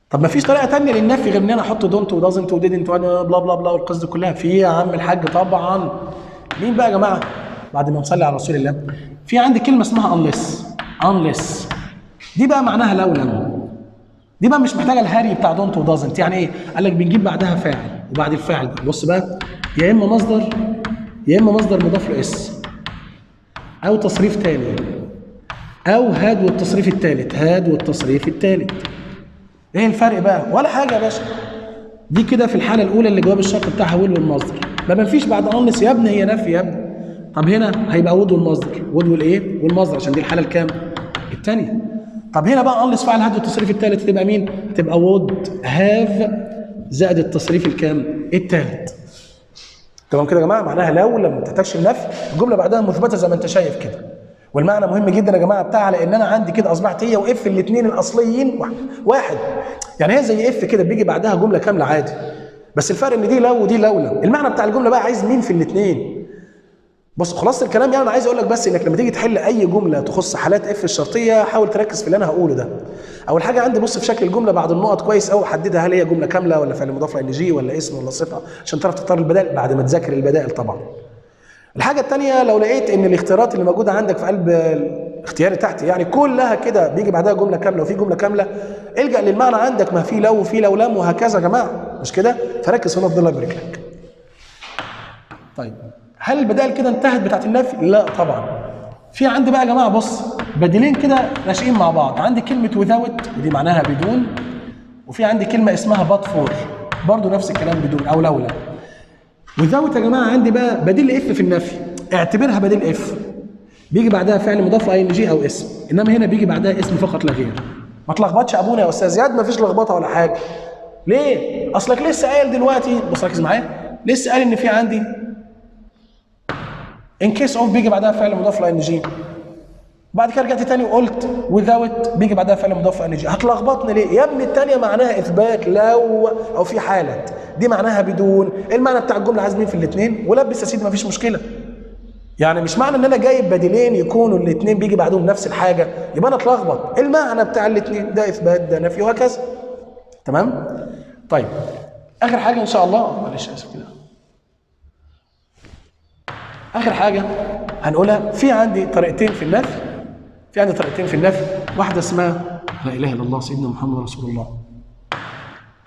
طب ما فيش طريقه ثانيه للنفي غير ان انا احط دونت ودازنت وديدنت وانا بلا بلا بلا والقصه دي كلها؟ في يا عم الحاج طبعا. مين بقى يا جماعه؟ بعد ما نصلي على رسول الله، في عندي كلمه اسمها unless. دي بقى معناها لو لم. دي بقى مش محتاجه الهري بتاع دونت ودازنت. يعني ايه؟ قال لك بنجيب بعدها فاعل وبعد الفاعل بص بقى يا اما مصدر مضاف له اس او تصريف ثاني او هاد والتصريف الثالث. ايه الفرق بقى؟ ولا حاجه يا باشا. دي كده في الحاله الاولى اللي جواب الشرط بتاعها ويل والمصدر، ما فيش بعد انلس يا ابني، هي نفي يا ابني. طب هنا هيبقى وود والمصدر، وود والايه؟ والمصدر، عشان دي الحاله الكام؟ الثانيه. طب هنا بقى انلس فعل هاد والتصريف الثالث تبقى مين؟ تبقى وود هاف زائد التصريف الكام؟ الثالث. تمام كده يا جماعه؟ معناها لو لم تحتاجش النفي الجمله بعدها مثبته زي ما انت شايف كده. والمعنى مهم جدا يا جماعه بتاعها، لان انا عندي كده اصبحت هي واف الاثنين الاصليين واحد. يعني هي زي اف كده بيجي بعدها جمله كامله عادي، بس الفرق ان دي لو ودي لولا. المعنى بتاع الجمله بقى عايز مين في الاثنين؟ بص خلاصه الكلام يعني انا عايز اقول لك بس انك لما تيجي تحل اي جمله تخص حالات اف الشرطيه حاول تركز في اللي انا هقوله ده. اول حاجه عندي بص في شكل الجمله بعد النقط كويس قوي حددها هل هي جمله كامله ولا فعل مضاف ان جي ولا اسم ولا صفه عشان تعرف تختار البدائل بعد ما تذاكر البدائل طبعا. الحاجه الثانيه لو لقيت ان الاختيارات اللي موجوده عندك في قلب الاختياري تحت يعني كلها كده بيجي بعدها جمله كامله وفي جمله كامله الجا للمعنى عندك ما في لو وفي لو لام وهكذا يا جماعه مش كده؟ فركز هنا في الله يبارك لك. طيب هل البدائل كده انتهت بتاعت النفي؟ لا طبعا. في عندي بقى يا جماعه بص بديلين كده ناشئين مع بعض، عندي كلمه without ودي معناها بدون، وفي عندي كلمه اسمها but for برضه نفس الكلام بدون او لولا. without يا جماعه عندي بقى بديل اف في النفي، اعتبرها بديل اف بيجي بعدها فعل مضاف اي ان جي او اسم، انما هنا بيجي بعدها اسم فقط لا غير. ما تلخبطش ابونا يا استاذ زياد، ما فيش لخبطه ولا حاجه. ليه؟ اصلك لسه قايل دلوقتي بص ركز معايا، لسه قايل ان في عندي ان كيس اوف بيجي بعدها فعل مضاف لاي ان جي. بعد كده رجعت تاني وقلت without بيجي بعدها فعل مضاف ان جي. هتلخبطني ليه؟ يا ابني الثانيه معناها اثبات لو او في حاله، دي معناها بدون، المعنى بتاع الجمله عايز مين في الاثنين؟ ولبس يا سيدي ما فيش مشكله. يعني مش معنى ان انا جايب بديلين يكونوا الاثنين بيجي بعدهم نفس الحاجه يبقى انا اتلخبط، المعنى بتاع الاثنين ده اثبات ده نفي وهكذا. تمام؟ طيب اخر حاجه ان شاء الله، معلش اسف كده. اخر حاجه هنقولها في عندي طريقتين في النفي، واحده اسمها لا اله الا الله سيدنا محمد رسول الله،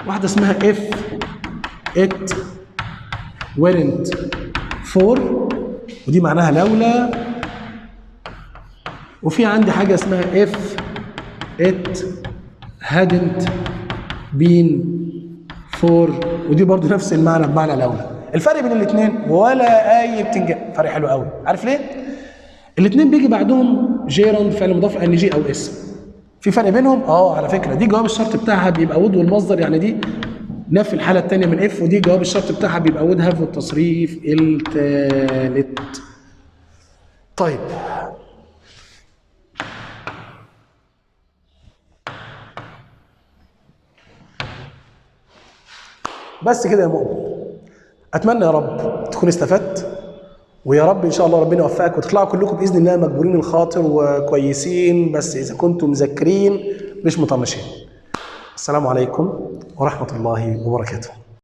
واحده اسمها if it weren't for ودي معناها لولا، وفي عندي حاجه اسمها if it hadn't been for ودي برضو نفس المعنى بمعنى لولا. الفرق بين الاثنين ولا اي بتنجان، فرق حلو قوي. عارف ليه؟ الاثنين بيجي بعدهم جيراند فعل مضاف ان جي او اسم. في فرق بينهم؟ على فكره دي جواب الشرط بتاعها بيبقى would والمصدر، يعني دي نفي الحاله الثانيه من اف، ودي جواب الشرط بتاعها بيبقى would have والتصريف الثالث. طيب بس كده يا مؤمن، اتمنى يا رب تكون استفدت، ويا رب ان شاء الله ربنا يوفقك وتطلعوا كلكم باذن الله مجبورين الخاطر وكويسين، بس اذا كنتم مذاكرين مش مطنشين. السلام عليكم ورحمه الله وبركاته.